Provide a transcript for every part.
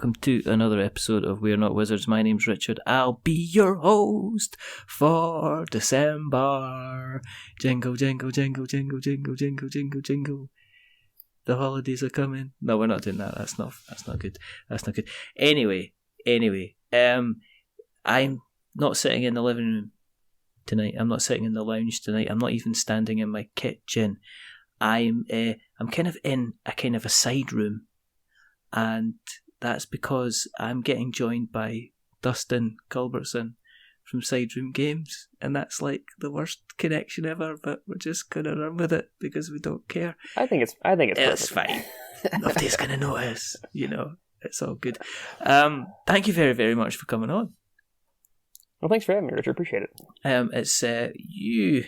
welcome to another episode of We're Not Wizards. My name's Richard. I'll be your host for December. Jingle, jingle, jingle, jingle, jingle, jingle, jingle, jingle. The holidays are coming. No, we're not doing that. That's not good. That's not good. Anyway, I'm not sitting in the living room tonight. I'm not sitting in the lounge tonight. I'm not even standing in my kitchen. I'm kind of in a kind of a side room, and that's because I'm getting joined by Dustin Culbertson from Side Room Games, and that's like the worst connection ever, but we're just gonna run with it because we don't care. I think it's fine. Nobody's gonna notice, it's all good. Thank you very, very much for coming on. Well, thanks for having me, Richard. Appreciate it. It's you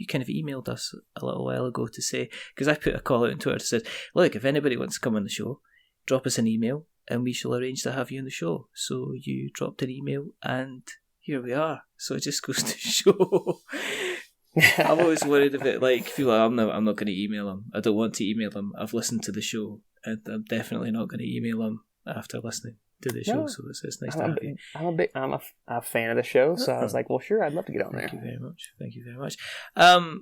kind of emailed us a little while ago to say, because I put a call out on Twitter that said, look, if anybody wants to come on the show, drop us an email and we shall arrange to have you on the show. So you dropped an email and here we are. So it just goes to show. I'm always worried about people. I'm not going to email them. I don't want to email them. I've listened to the show and I'm definitely not going to email them after listening to the show. So it's nice to have you. I'm a fan of the show, so I was like, well, sure, I'd love to get on there. Thank you very much.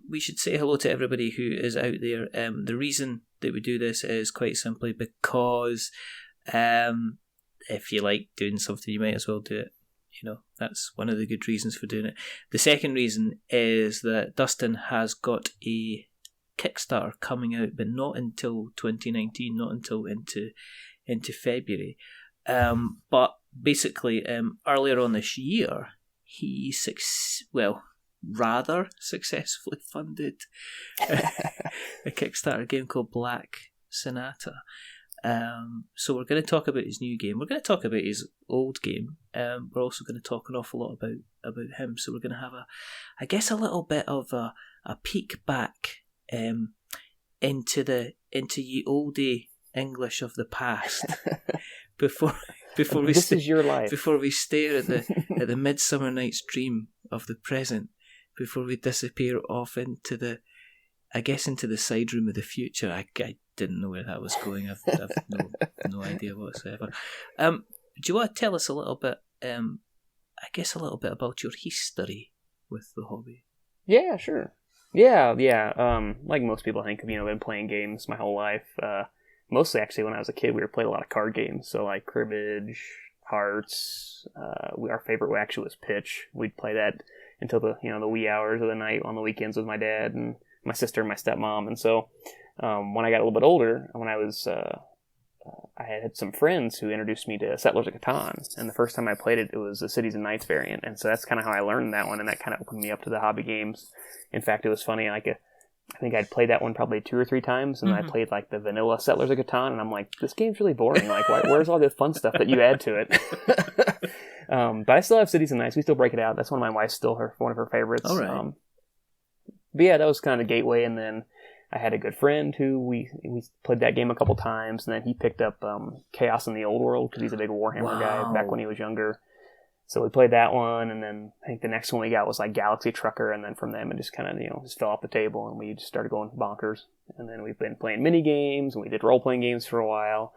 We should say hello to everybody who is out there. The reason that we do this is quite simply because if you like doing something, you might as well do it. That's one of the good reasons for doing it. The second reason is that Dustin has got a Kickstarter coming out, but not until 2019, not until into February. But basically, earlier on this year, he rather successfully funded a Kickstarter game called Black Sonata. So we're going to talk about his new game. We're going to talk about his old game. We're also going to talk an awful lot about him. So we're going to have a little bit of a peek back into ye olde English of the past before we is your life. Before we stare at the Midsummer Night's Dream of the present, before we disappear off into the side room of the future. I didn't know where that was going. I've no idea whatsoever. Do you want to tell us a little bit? A little bit about your history with the hobby. Yeah, sure. Yeah. Like most people, I think, I've been playing games my whole life. Mostly, actually, when I was a kid, we were playing a lot of card games. So, like Cribbage, Hearts. Our favorite actually was Pitch. We'd play that until the wee hours of the night on the weekends with my dad and my sister and my stepmom. And so, when I got a little bit older, when I was, I had some friends who introduced me to Settlers of Catan. And the first time I played it, it was the Cities and Knights variant. And so that's kind of how I learned that one, and that kind of opened me up to the hobby games. In fact, it was funny, I think I'd played that one probably 2 or 3 times, and I played like the vanilla Settlers of Catan, and I'm like, this game's really boring. Like, where's all the fun stuff that you add to it? But I still have Cities and Knights. We still break it out. That's one of my wife's still one of her favorites. All right. But yeah, that was kind of the gateway, and then I had a good friend who we played that game a couple times, and then he picked up Chaos in the Old World because he's a big Warhammer guy back when he was younger. So we played that one, and then I think the next one we got was like Galaxy Trucker, and then from them it just kind of just fell off the table, and we just started going bonkers. And then we've been playing mini games, and we did role playing games for a while,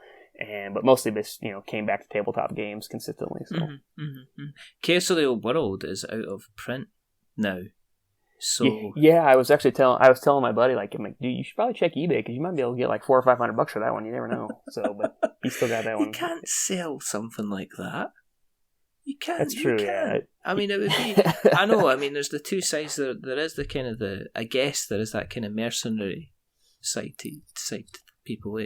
but mostly just came back to tabletop games consistently. So Chaos of the Old World is out of print now. So yeah, I was telling my buddy dude, you should probably check eBay because you might be able to get like $400 or $500 for that one. You never know. So, but he still got that one. You can't sell something like that. You can't. That's true. Yeah. I mean, it would be. I know. I mean, there's the two sides. There is the kind of I guess there is that kind of mercenary side to people.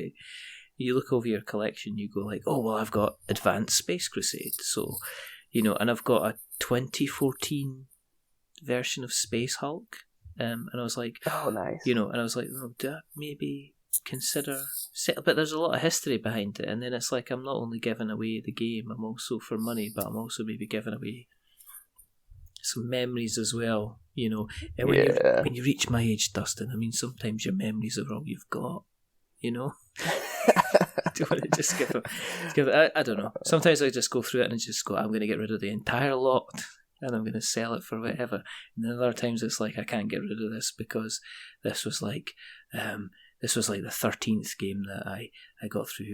You look over your collection, you go like, oh well, I've got Advanced Space Crusade, so and I've got a 2014 version of Space Hulk, and I was like, oh nice, and I was like, oh, do I maybe consider, but there's a lot of history behind it, and then it's like I'm not only giving away the game, I'm also for money, but I'm also maybe giving away some memories as well, and when you reach my age, Dustin, I mean sometimes your memories are all you've got, do you want to just give it? I don't know, sometimes I just go through it and just go, I'm going to get rid of the entire lot and I'm going to sell it for whatever, and then other times it's like I can't get rid of this because this was like the 13th game that I got through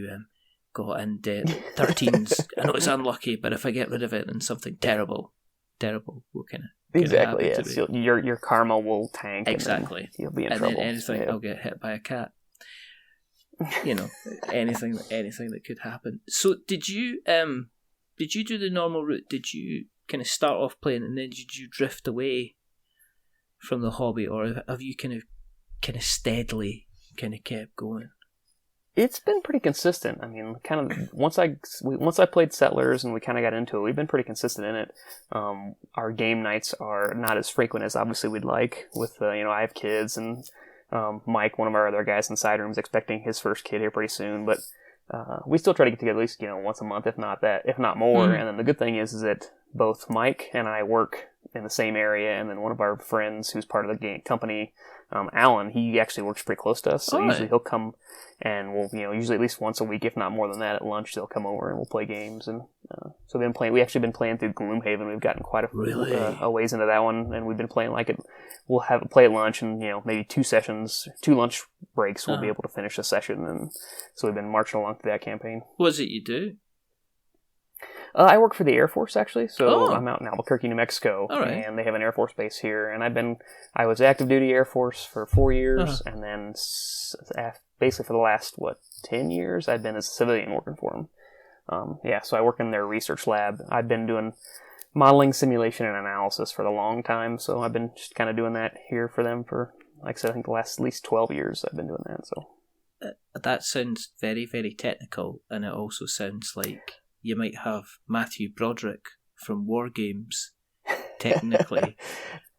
God, and 13's, I know it's unlucky, but if I get rid of it, then something terrible will kind of Exactly, happen yes. to me. Your karma will tank. Exactly. And you'll be in and trouble. Then anything, yeah. I'll get hit by a cat. You know, anything that could happen. So did you do the normal route? Did you kind of start off playing and then did you drift away from the hobby, or have you kind of steadily kind of kept going? It's been pretty consistent. I mean, kind of once I played Settlers and we kind of got into it, we've been pretty consistent in it. Our game nights are not as frequent as obviously we'd like. With I have kids, and Mike, one of our other guys in side room, is expecting his first kid here pretty soon. But we still try to get together at least once a month, if not more. And then the good thing is that both Mike and I work in the same area, and then one of our friends who's part of the game company, Alan, he actually works pretty close to us. So usually he'll come, and we'll usually at least once a week, if not more than that, at lunch they'll come over and we'll play games. And so we've actually been playing through Gloomhaven. We've gotten quite a ways into that one, and we've been playing like it. We'll have play at lunch, and maybe 2 lunch breaks we'll be able to finish a session. And so we've been marching along through that campaign. What is it you do? I work for the Air Force, actually, so I'm out in Albuquerque, New Mexico, right. And they have an Air Force base here, and I was active duty Air Force for 4 years, and then basically for the last, 10 years, I've been as a civilian working for them. So I work in their research lab. I've been doing modeling, simulation, and analysis for a long time, so I've been just kind of doing that here for them for, like I said, I think the last at least 12 years I've been doing that, so. That sounds very, very technical, and it also sounds like you might have Matthew Broderick from War Games technically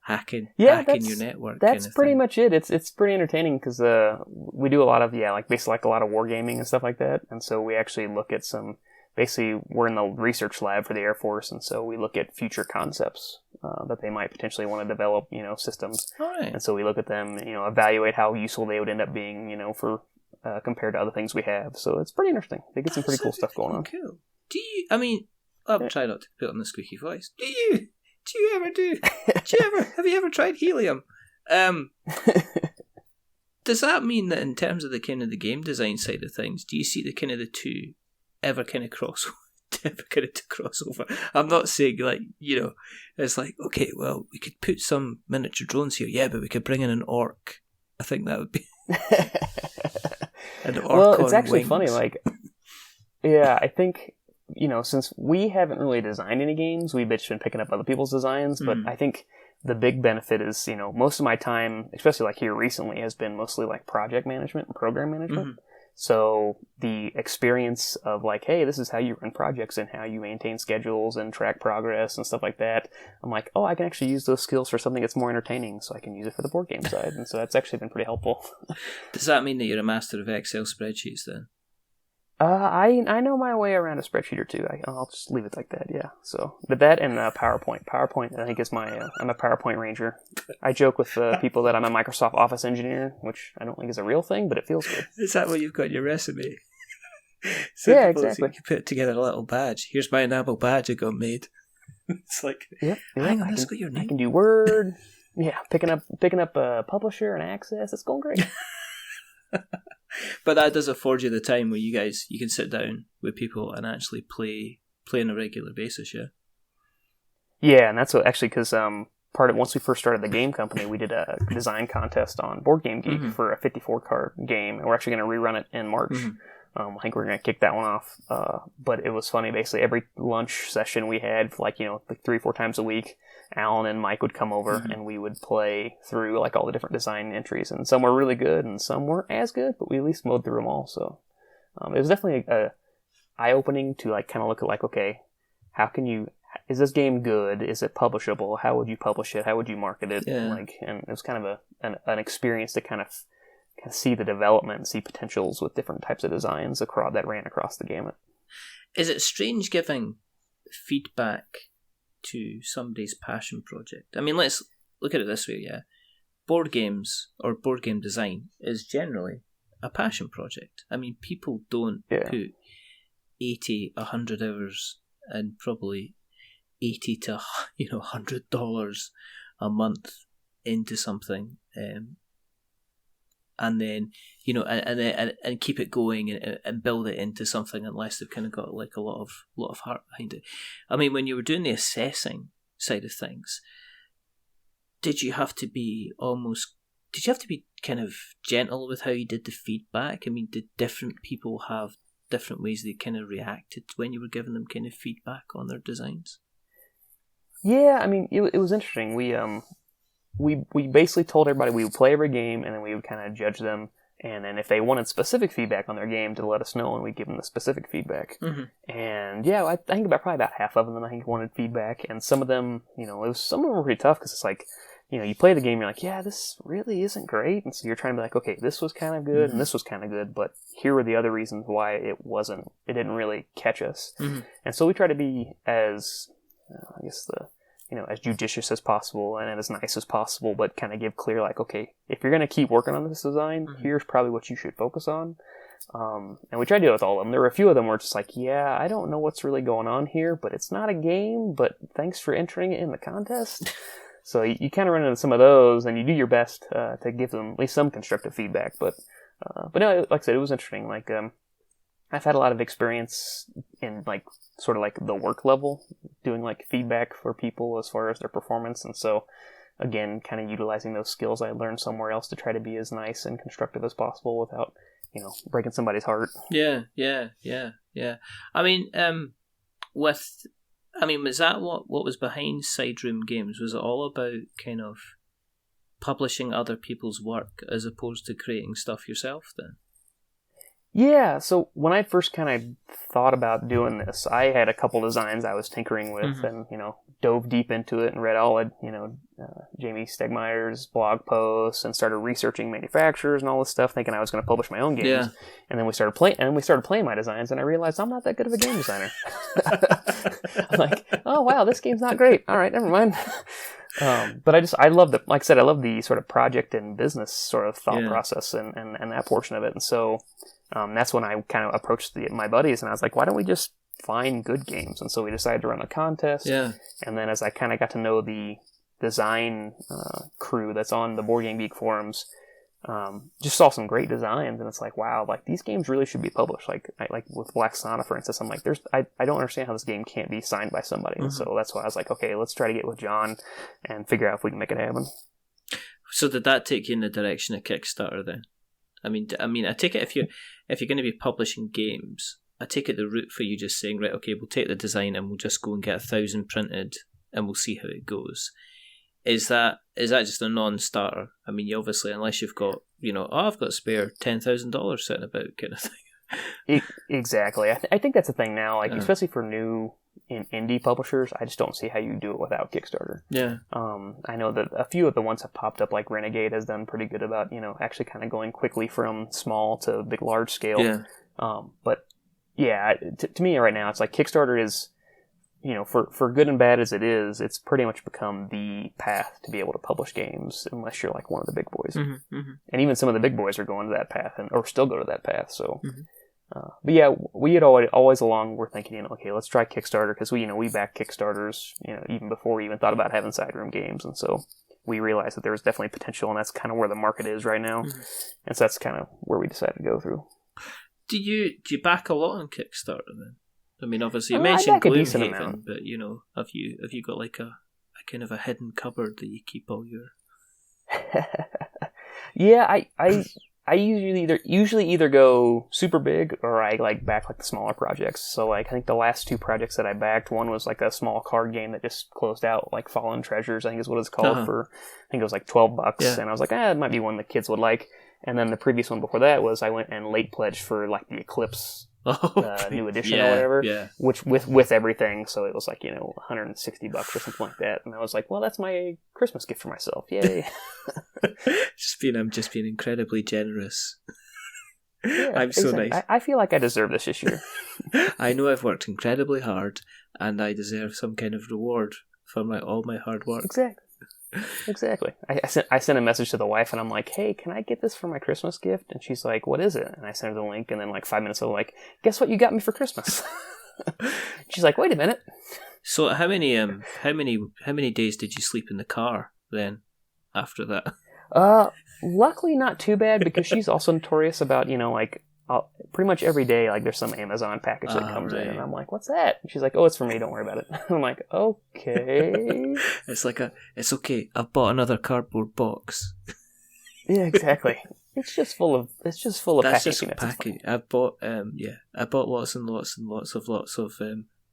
hacking your network. That's pretty much it. It's pretty entertaining because we do a lot of basically a lot of wargaming and stuff like that, and so we actually look at some. Basically, we're in the research lab for the Air Force, and so we look at future concepts that they might potentially want to develop, systems. Right. And so we look at them, evaluate how useful they would end up being, for compared to other things we have. So it's pretty interesting. They get some pretty cool stuff going on. Cool. Do you? I mean, I'm trying not to put on the squeaky voice. Do you ever have you ever tried helium? Does that mean that in terms of the kind of the game design side of things, do you see the kind of the two ever kind of crossover? I'm not saying it's like, okay, well, we could put some miniature drones here, but we could bring in an orc. I think that would be an orc. Well, it's actually wings. funny. I think. Since we haven't really designed any games, we've just been picking up other people's designs, but I think the big benefit is, most of my time, especially here recently, has been mostly project management and program management. Mm-hmm. So the experience of hey, this is how you run projects and how you maintain schedules and track progress and stuff like that. I'm like, oh, I can actually use those skills for something that's more entertaining, so I can use it for the board game side. And so that's actually been pretty helpful. Does that mean that you're a master of Excel spreadsheets then? I know my way around a spreadsheet or two. I'll just leave it like that, yeah. So, but that and PowerPoint. PowerPoint, I think, is I'm a PowerPoint ranger. I joke with people that I'm a Microsoft Office engineer, which I don't think is a real thing, but it feels good. Is that what you've got in your resume? Yeah, exactly. You can put together a little badge. Here's my enamel badge I got made. It's like, hang on, that's got your name. I can do Word. Yeah, picking up a publisher and Access. It's going great. But that does afford you the time where you can sit down with people and actually play on a regular basis, yeah? Yeah, and that's what actually, because once we first started the game company, we did a design contest on Board Game Geek for a 54-card game, and we're actually going to rerun it in March. I think we're going to kick that one off. But it was funny, basically, every lunch session we had, 3 or 4 times a week, Alan and Mike would come over and we would play through all the different design entries, and some were really good and some weren't as good, but we at least mowed through them all. So it was definitely a eye-opening to kind of look at okay, is this game good? Is it publishable? How would you publish it? How would you market it? Yeah. And it was kind of an experience to kind of see the development and see potentials with different types of designs that ran across the gamut. Is it strange giving feedback to somebody's passion project? I mean, let's look at it this way, yeah. Board games or board game design is generally a passion project. I mean, people don't put 80, 100 hours and probably $80 to $100 a month into something and then and keep it going and build it into something, unless they've kind of got like a lot of heart behind it. I mean, when you were doing the assessing side of things, did you have to be kind of gentle with how you did the feedback? I mean, did different people have different ways they kind of reacted when you were giving them kind of feedback on their designs? Yeah, I mean, it was interesting. We basically told everybody we would play every game, and then we would kind of judge them. And then if they wanted specific feedback on their game, to let us know, and we'd give them the specific feedback. Mm-hmm. And yeah, I think probably about half of them, I think, wanted feedback. And some of them, some of them were pretty tough, because it's like, you play the game, you're like, yeah, this really isn't great. And so you're trying to be like, okay, this was kind of good, mm-hmm. and this was kind of good, but here were the other reasons why it didn't really catch us. Mm-hmm. And so we try to be as, as judicious as possible and as nice as possible, but kind of give clear, like, okay, if you're going to keep working on this design, mm-hmm. here's probably what you should focus on. And we tried to do it with all of them. There were a few of them where it's just like, yeah, I don't know what's really going on here, but it's not a game, but thanks for entering it in the contest. So you kind of run into some of those, and you do your best to give them at least some constructive feedback. But no, like I said, it was interesting. Like, I've had a lot of experience in like sort of like the work level, doing like feedback for people as far as their performance. And so again, kind of utilizing those skills I learned somewhere else to try to be as nice and constructive as possible without, breaking somebody's heart. Yeah. I mean, was that what was behind Side Room Games? Was it all about kind of publishing other people's work as opposed to creating stuff yourself then? Yeah, so when I first kind of thought about doing this, I had a couple designs I was tinkering with, mm-hmm. and, dove deep into it and read all of, Jamie Stegmaier's blog posts and started researching manufacturers and all this stuff, thinking I was going to publish my own games. Yeah. And then we started playing my desigins, and I realized I'm not that good of a game designer. I'm like, oh wow, this game's not great. All right, never mind. But I love the sort of project and business sort of thought process and that portion of it. And so that's when I kind of approached my buddies, and I was like, why don't we just find good games? And so we decided to run a contest. Yeah. And then as I kind of got to know the design crew that's on the Board Game Geek forums, just saw some great designs, and it's like, wow, like these games really should be published. Like with Black Sonata, for instance, I'm like, I don't understand how this game can't be signed by somebody. Mm-hmm. And so that's why I was like, okay, let's try to get with John and figure out if we can make it happen. So did that take you in the direction of Kickstarter then? I mean, I take it if you're going to be publishing games, I take it the route for you just saying, right, okay, we'll take the design and we'll just go and get 1,000 printed and we'll see how it goes. Is that just a non-starter? I mean, you obviously, unless you've got, I've got spare $10,000 sitting about kind of thing. Exactly. I think that's the thing now, like especially for new indie publishers, I just don't see how you do it without Kickstarter. Yeah. I know that a few of the ones have popped up, like Renegade has done pretty good about, actually kind of going quickly from small to big, large scale. Yeah. But yeah, to me right now, it's like Kickstarter is, for good and bad as it is, it's pretty much become the path to be able to publish games, unless you're like one of the big boys. Mm-hmm, mm-hmm. And even some of the big boys are going to that path, or still go to that path. So, but yeah, we had always along were thinking, okay, let's try Kickstarter, because we back Kickstarters, even before we even thought about having Side Room Games, and so we realized that there was definitely potential, and that's kind of where the market is right now, and so that's kind of where we decided to go through. Do you back a lot on Kickstarter then? I mean, obviously you mentioned Gloomhaven, but have you got like a kind of a hidden cupboard that you keep all your? Yeah, I usually either go super big or I like back like the smaller projects. So like I think the last two projects that I backed, one was like a small card game that just closed out, like Fallen Treasures, I think is what it's called, for I think it was like $12, and I was like, it might be one the kids would like. And then the previous one before that was I went and late pledged for like the Eclipse new edition or whatever, which with everything, so it was like $160 or something like that. And I was like, well, that's my Christmas gift for myself, yay. I'm just being incredibly generous. Yeah, I'm so nice. I feel like I deserve this year. I know I've worked incredibly hard, and I deserve some kind of reward for all my hard work. Exactly. I sent a message to the wife, and I'm like, hey, can I get this for my Christmas gift? And she's like, what is it? And I sent her the link, and then like 5 minutes later, like, guess what you got me for Christmas? She's like, wait a minute. So how many days did you sleep in the car then after that? luckily not too bad, because she's also notorious about, like, pretty much every day, like, there's some Amazon package that comes in, and I'm like, what's that? And she's like, oh, it's for me, don't worry about it. I'm like, okay. It's okay, I've bought another cardboard box. Yeah, exactly. It's just full of That's packaging. just packaging. I bought lots and lots and lots of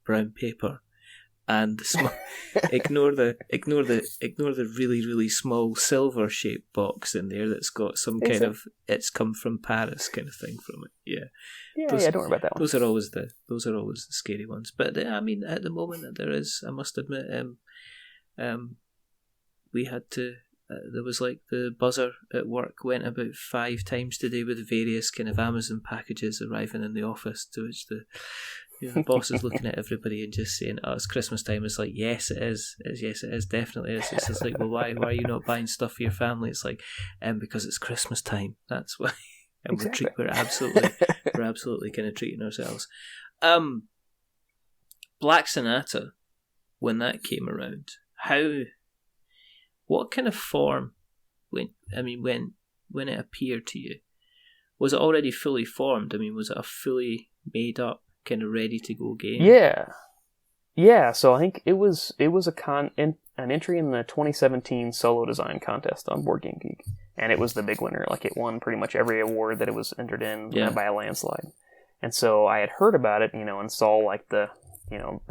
brown paper, and ignore the really really small silver shaped box in there that's got some kind of it's come from Paris kind of thing from it. Yeah, don't worry about that one. Those are always the scary ones. But I mean, at the moment there is, I must admit, we had to. There was like the buzzer at work went about 5 times today with various kind of Amazon packages arriving in the office, to which the boss is looking at everybody and just saying, "Oh, it's Christmas time." It's like, yes, it is. Yes, it is. Definitely is. It's just like, well, why are you not buying stuff for your family? It's like, because it's Christmas time. That's why. And exactly. we're absolutely kind of treating ourselves. Black Sonata, when that came around, what kind of form, when it appeared to you, was it already fully formed? I mean, was it a fully made up, kind of ready to go game? Yeah. So I think it was an entry in the 2017 solo design contest on Board Game Geek, and it was the big winner. Like, it won pretty much every award that it was entered in by a landslide. And so I had heard about it, and saw like they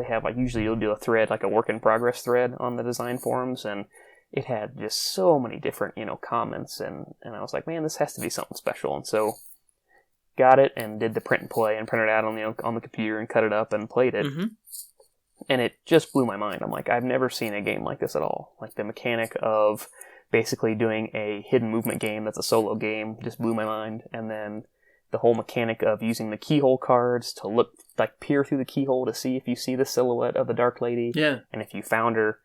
have, like, usually you'll do a thread, like a work in progress thread on the design forums, and it had just so many different, comments, and I was like, man, this has to be something special. And so got it and did the print and play and printed it out on the computer and cut it up and played it. Mm-hmm. And it just blew my mind. I'm like, I've never seen a game like this at all. Like, the mechanic of basically doing a hidden movement game that's a solo game just blew my mind. And then the whole mechanic of using the keyhole cards to peer through the keyhole to see if you see the silhouette of the Dark Lady. Yeah. And if you found her.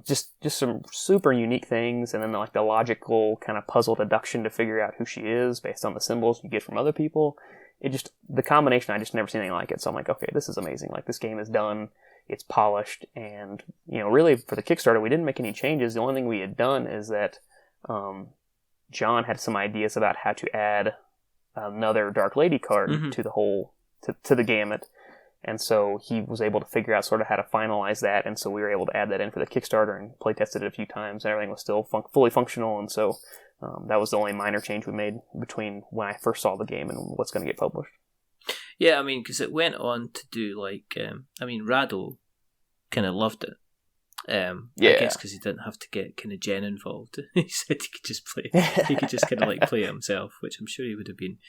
Just some super unique things, and then like the logical kind of puzzle deduction to figure out who she is based on the symbols you get from other people. The combination, I just never seen anything like it. So I'm like, okay, this is amazing. Like, this game is done, it's polished, and really for the Kickstarter, we didn't make any changes. The only thing we had done is that John had some ideas about how to add another Dark Lady card mm-hmm. to the whole to the gamut. And so he was able to figure out sort of how to finalize that, and so we were able to add that in for the Kickstarter and play tested it a few times, and everything was still fully functional, and so that was the only minor change we made between when I first saw the game and what's going to get published. Yeah, I mean, because it went on to do, like, Rado kind of loved it. I guess because he didn't have to get kind of Jen involved. He said he could just play, he could just kind of like play it himself, which I'm sure he would have been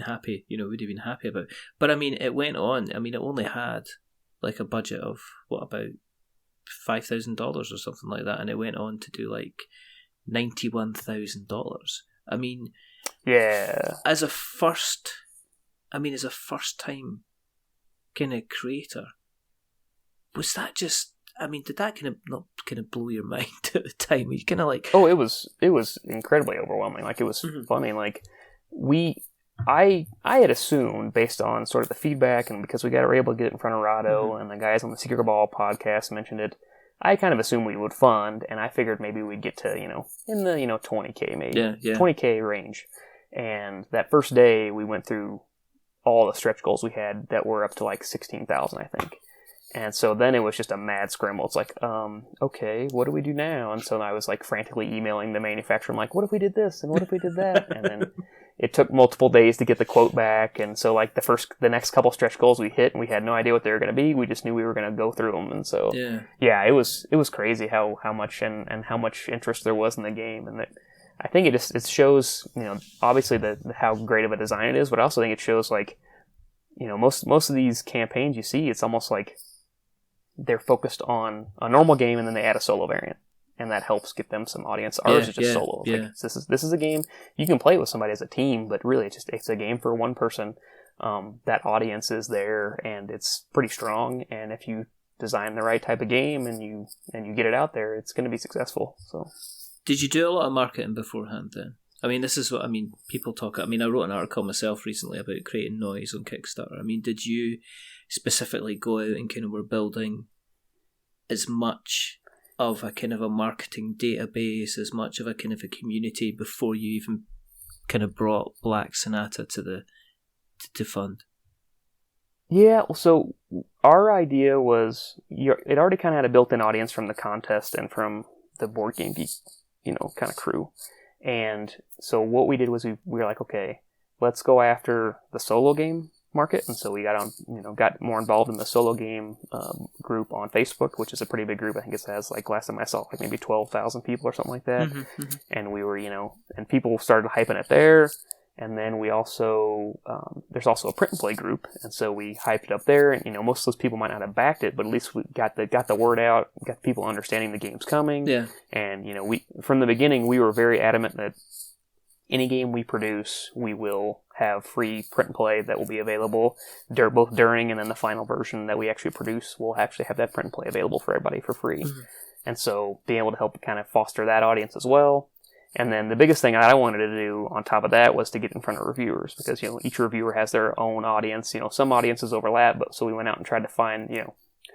happy, would have been happy about. But I mean, it went on. I mean, it only had like a budget of about $5,000 or something like that, and it went on to do like $91,000. I mean, yeah. As a first time kind of creator, was that just? I mean, did that kind of not kind of blow your mind at the time? You kind of like, oh, it was incredibly overwhelming. Like, it was mm-hmm. funny. Like, I had assumed, based on sort of the feedback, and because we were able to get it in front of Rado, mm-hmm. and the guys on the Secret Ball podcast mentioned it, I kind of assumed we would fund, and I figured maybe we'd get to, in the, $20K maybe, $20K range. And that first day, we went through all the stretch goals we had that were up to like 16,000, I think. And so then it was just a mad scramble. It's like, okay, what do we do now? And so I was like frantically emailing the manufacturer. I'm like, what if we did this? And what if we did that? And then it took multiple days to get the quote back. And so like the next couple stretch goals we hit, and we had no idea what they were going to be. We just knew we were going to go through them. And so, yeah, it was crazy how much and how much interest there was in the game. And that, I think it shows, obviously how great of a design it is, but I also think it shows like, most of these campaigns you see, it's almost like they're focused on a normal game and then they add a solo variant, and that helps get them some audience. Ours is just solo. Yeah. Like, this is a game you can play with somebody as a team, but really it's a game for one person. That audience is there, and it's pretty strong. And if you design the right type of game and you get it out there, it's going to be successful. So, did you do a lot of marketing beforehand then? I mean, this is what people talk. I mean, I wrote an article myself recently about creating noise on Kickstarter. I mean, did you specifically go out and kind of were building as much of a kind of a marketing database, as much of a kind of a community before you even kind of brought Black Sonata to fund? Yeah, so our idea was it already kind of had a built-in audience from the contest and from the Board Game Geek, kind of crew. And so what we did was we were like, okay, let's go after the solo game market. And so we got more involved in the solo game group on Facebook, which is a pretty big group. I think it has, like, last time I saw, like maybe 12,000 people or something like that. Mm-hmm, mm-hmm. And we were, and people started hyping it there. And then we also, there's also a print and play group, and so we hyped it up there. And most of those people might not have backed it, but at least we got the word out, got people understanding the game's coming. Yeah. And we from the beginning we were very adamant that any game we produce, we will have free print and play that will be available both during and then the final version that we actually produce. We'll actually have that print and play available for everybody for free. Mm-hmm. And so being able to help kind of foster that audience as well. And then the biggest thing I wanted to do on top of that was to get in front of reviewers, because, each reviewer has their own audience. Some audiences overlap, but so we went out and tried to find,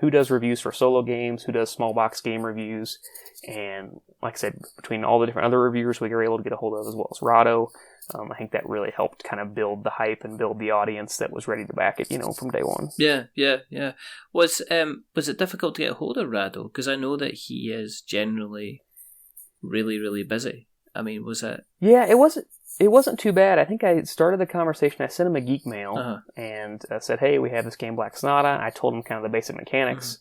who does reviews for solo games, who does small box game reviews. And like I said, between all the different other reviewers we were able to get a hold of, as well as Rado, I think that really helped kind of build the hype and build the audience that was ready to back it, from day one. Yeah. Was it difficult to get a hold of Rado? Because I know that he is generally really, really busy. I mean, was it? Yeah, it wasn't too bad. I think I started the conversation. I sent him a geek mail and said, "Hey, we have this game, Black Sonata." I told him kind of the basic mechanics,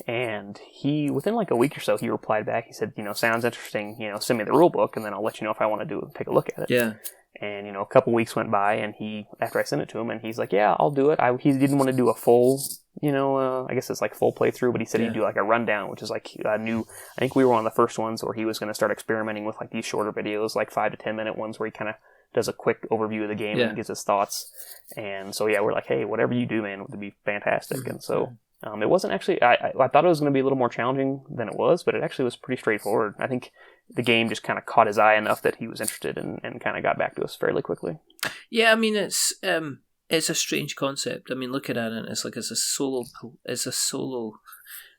and he, within like a week or so, he replied back. He said, "Sounds interesting. Send me the rule book, and then I'll let you know if I want to take a look at it." Yeah. And a couple weeks went by, and after I sent it to him, and he's like, "Yeah, I'll do it." He didn't want to do a full, I guess it's like full playthrough, but he said he'd do like a rundown, which is like a new. I think we were one of the first ones where he was going to start experimenting with like these shorter videos, like 5 to 10 minute ones, where he kind of does a quick overview of the game and gives his thoughts. And so we're like, "Hey, whatever you do, man, would be fantastic." Mm-hmm. And so it wasn't actually. I thought it was going to be a little more challenging than it was, but it actually was pretty straightforward. I think the game just kind of caught his eye enough that he was interested and kind of got back to us fairly quickly. Yeah, I mean, it's a strange concept. I mean, looking at it, it's like it's a solo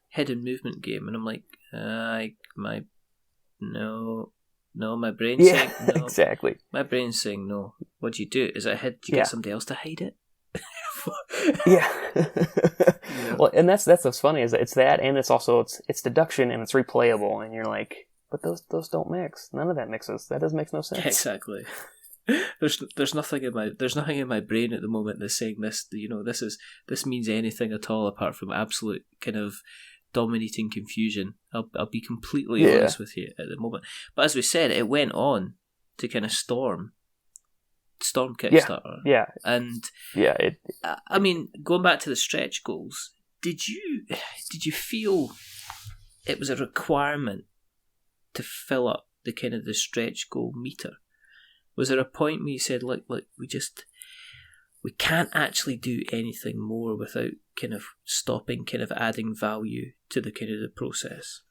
hidden movement game, and I'm like, my brain's saying no. Exactly. My brain's saying no. What do you do? Is it hid? Do you get somebody else to hide it? Yeah. Well, and that's what's funny, is that it's that, and it's also it's deduction, and it's replayable, and you're like, but those don't mix. None of that mixes. That doesn't make no sense. Exactly. There's nothing in my brain at the moment that's saying this. This means anything at all apart from absolute kind of dominating confusion. I'll be completely honest with you at the moment. But as we said, it went on to kind of storm Kickstarter. Yeah. And I mean, going back to the stretch goals, did you feel it was a requirement to fill up the kind of the stretch goal meter? Was there a point where you said, look, we can't actually do anything more without kind of stopping, kind of adding value to the kind of the process?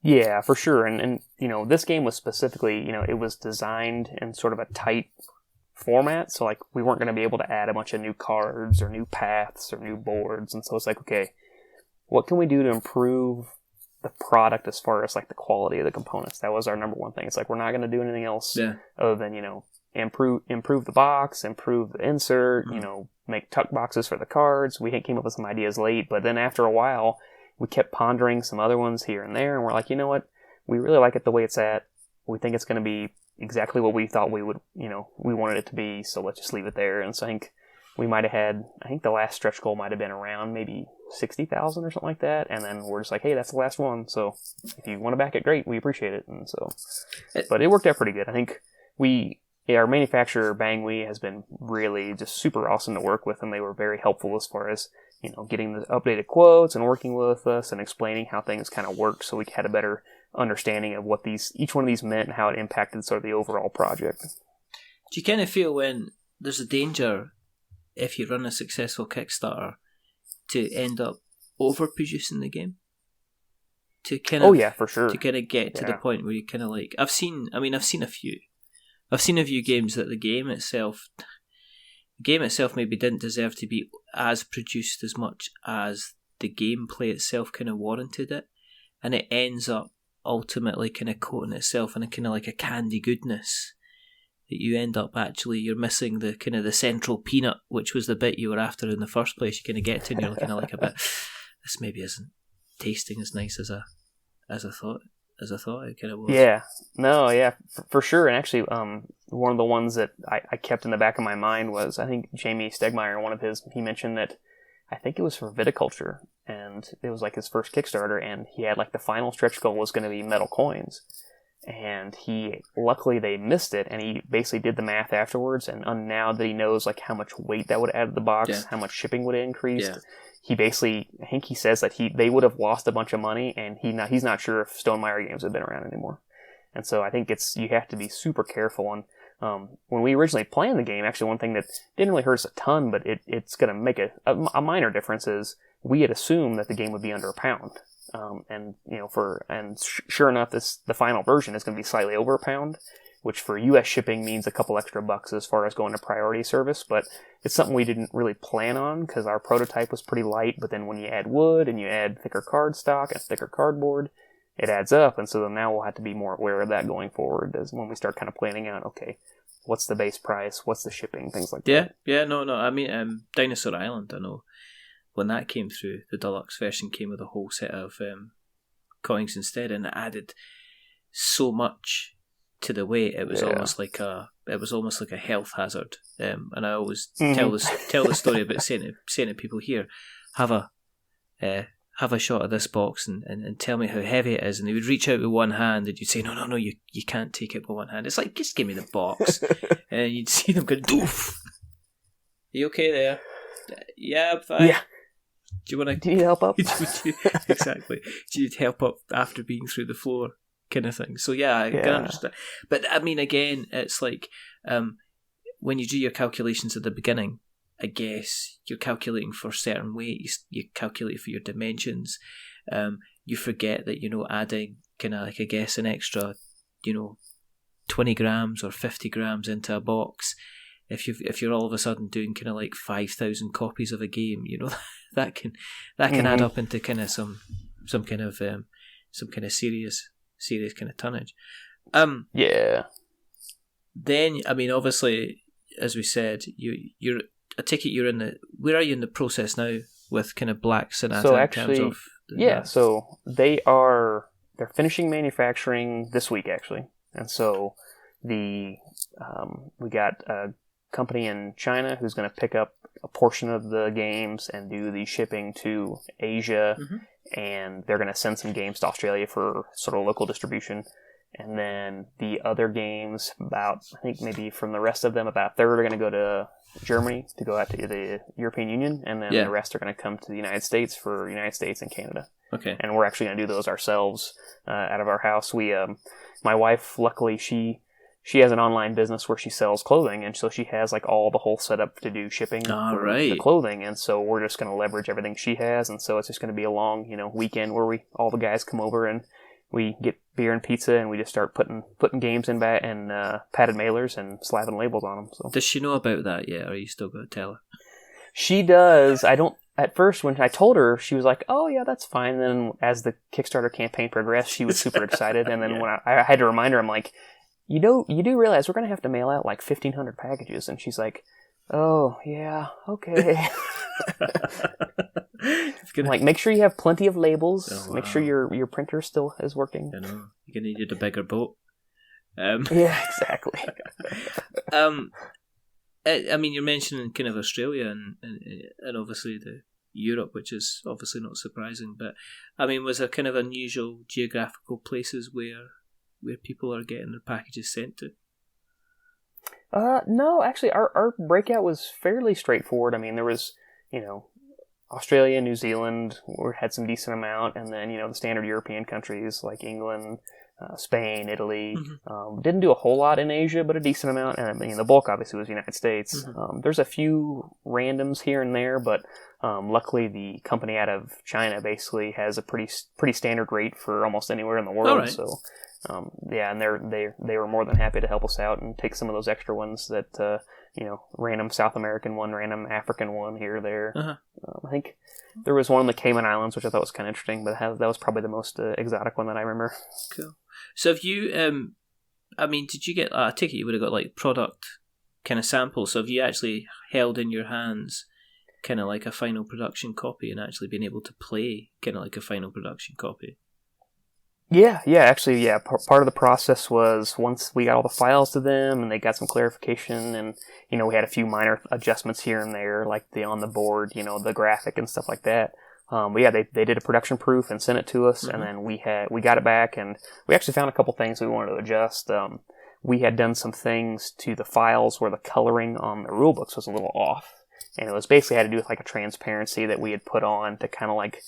Yeah, for sure. And this game was specifically, it was designed in sort of a tight format. So like we weren't going to be able to add a bunch of new cards or new paths or new boards. And so it's like, okay, what can we do to improve the product as far as like the quality of the components? That was our number one thing. It's like, we're not going to do anything else other than, improve the box, improve the insert, make tuck boxes for the cards. We came up with some ideas late, but then after a while, we kept pondering some other ones here and there, and we're like, you know what? We really like it the way it's at. We think it's going to be exactly what we thought we would, we wanted it to be, so let's just leave it there. And so I think we might have had, the last stretch goal might have been around maybe 60,000 or something like that, and then we're just like, hey, that's the last one, so if you want to back it, great, we appreciate it. And so, but it worked out pretty good. I think our manufacturer, Bangui, has been really just super awesome to work with, and they were very helpful as far as, getting the updated quotes and working with us and explaining how things kind of work, so we had a better understanding of what each one of these meant and how it impacted sort of the overall project. Do you kind of feel when there's a danger, if you run a successful Kickstarter, to end up overproducing the game? To kind of, for sure. To kind of get to the point where you kind of like, I've seen a few games that the game itself maybe didn't deserve to be as produced as much as the gameplay itself kind of warranted it. and it ends up ultimately kind of coating itself in a kind of like a candy goodness, that you end up actually, you're missing the kind of the central peanut, which was the bit you were after in the first place. You kind of get to, and you're kind of like a bit, this maybe isn't tasting as nice as I thought it kind of was. Yeah, no, yeah, for sure. And actually, one of the ones that I kept in the back of my mind was, I think Jamie Stegmaier, one of his, he mentioned that, I think it was for viticulture, and it was like his first Kickstarter, and he had like the final stretch goal was going to be metal coins. And luckily they missed it, and he basically did the math afterwards, and now that he knows like how much weight that would add to the box, how much shipping would have increased, he basically, I think he says that they would have lost a bunch of money, and he's not sure if Stonemaier games have been around anymore. And so I think you have to be super careful. And when we originally planned the game, actually one thing that didn't really hurt us a ton, but it's going to make a minor difference, is we had assumed that the game would be under £1. Sure enough, the final version is going to be slightly over £1, which for U.S. shipping means a couple extra bucks as far as going to priority service. But it's something we didn't really plan on, because our prototype was pretty light. But then when you add wood and you add thicker cardstock and thicker cardboard, it adds up. And so then now we'll have to be more aware of that going forward, as when we start kind of planning out, okay, what's the base price, what's the shipping, things like that. No. I mean, Dinosaur Island, I know. When that came through, the deluxe version came with a whole set of coins instead, and it added so much to the weight. It was almost like a health hazard. And I always tell the story about saying to people, here, have a shot of this box and tell me how heavy it is. And they would reach out with one hand, and you'd say, no, you can't take it with one hand. It's like, just give me the box. And you'd see them go, doof. Are you okay there? Yeah, I'm fine. Yeah. Do you need help up? Exactly. Do you need help up after being through the floor, kind of thing? So I can understand. But I mean, again, it's like when you do your calculations at the beginning, I guess you're calculating for certain weight. You calculate for your dimensions. You forget that adding kind of like, I guess, an extra 20 grams or 50 grams into a box. If you're all of a sudden doing kind of like 5,000 copies of a game, that can add up into kind of some kind of serious kind of tonnage. Then, I mean, obviously, as we said, you're I take it you're where are you in the process now with kind of Black Sonata? So actually, in terms of so they're finishing manufacturing this week actually, and so we got a company in China who's going to pick up a portion of the games and do the shipping to Asia, and they're going to send some games to Australia for sort of local distribution. And then the other games, I think maybe from the rest of them, about a third are going to go to Germany to go out to the European Union, and then the rest are going to come to the United States for United States and Canada. Okay. And we're actually going to do those ourselves out of our house. My wife, luckily, she has an online business where she sells clothing, and so she has like all the whole setup to do shipping for the clothing, and so we're just going to leverage everything she has, and so it's just going to be a long, weekend where all the guys come over and we get beer and pizza, and we just start putting games in padded mailers and slapping labels on them. So. Does she know about that yet, or are you still going to tell her? She does. I don't. At first, when I told her, she was like, "Oh yeah, that's fine." And then as the Kickstarter campaign progressed, she was super excited. And then when I had to remind her, I'm like, you do realize we're going to have to mail out like 1,500 packages. And she's like, oh, yeah, okay. I'm like, make sure you have plenty of labels. Oh, wow. Make sure your printer still is working. I know. You're going to need a bigger boat. Yeah, exactly. I mean, you're mentioning kind of Australia and obviously the Europe, which is obviously not surprising. But, I mean, was there kind of unusual geographical places where people are getting their packages sent to? No, actually, our breakout was fairly straightforward. I mean, there was, Australia, New Zealand, we had some decent amount, and then, the standard European countries like England, Spain, Italy. Didn't do a whole lot in Asia, but a decent amount, and I mean, the bulk obviously was the United States. There's a few randoms here and there, but luckily the company out of China basically has a pretty standard rate for almost anywhere in the world. Right. So And they were more than happy to help us out and take some of those extra ones that random South American one, random African one here or there. Uh-huh. I think there was one on the Cayman Islands, which I thought was kind of interesting, but that was probably the most exotic one that I remember. Cool. So have you, did you get, I take it you would have got like product kind of samples, so have you actually held in your hands kind of like a final production copy and actually been able to play kind of like a final production copy? Actually, part of the process was once we got all the files to them and they got some clarification and, we had a few minor adjustments here and there, like on the board, the graphic and stuff like that. They did a production proof and sent it to us, and then we got it back, and we actually found a couple things we wanted to adjust. We had done some things to the files where the coloring on the rulebooks was a little off, and it was basically had to do with like a transparency that we had put on to kind of like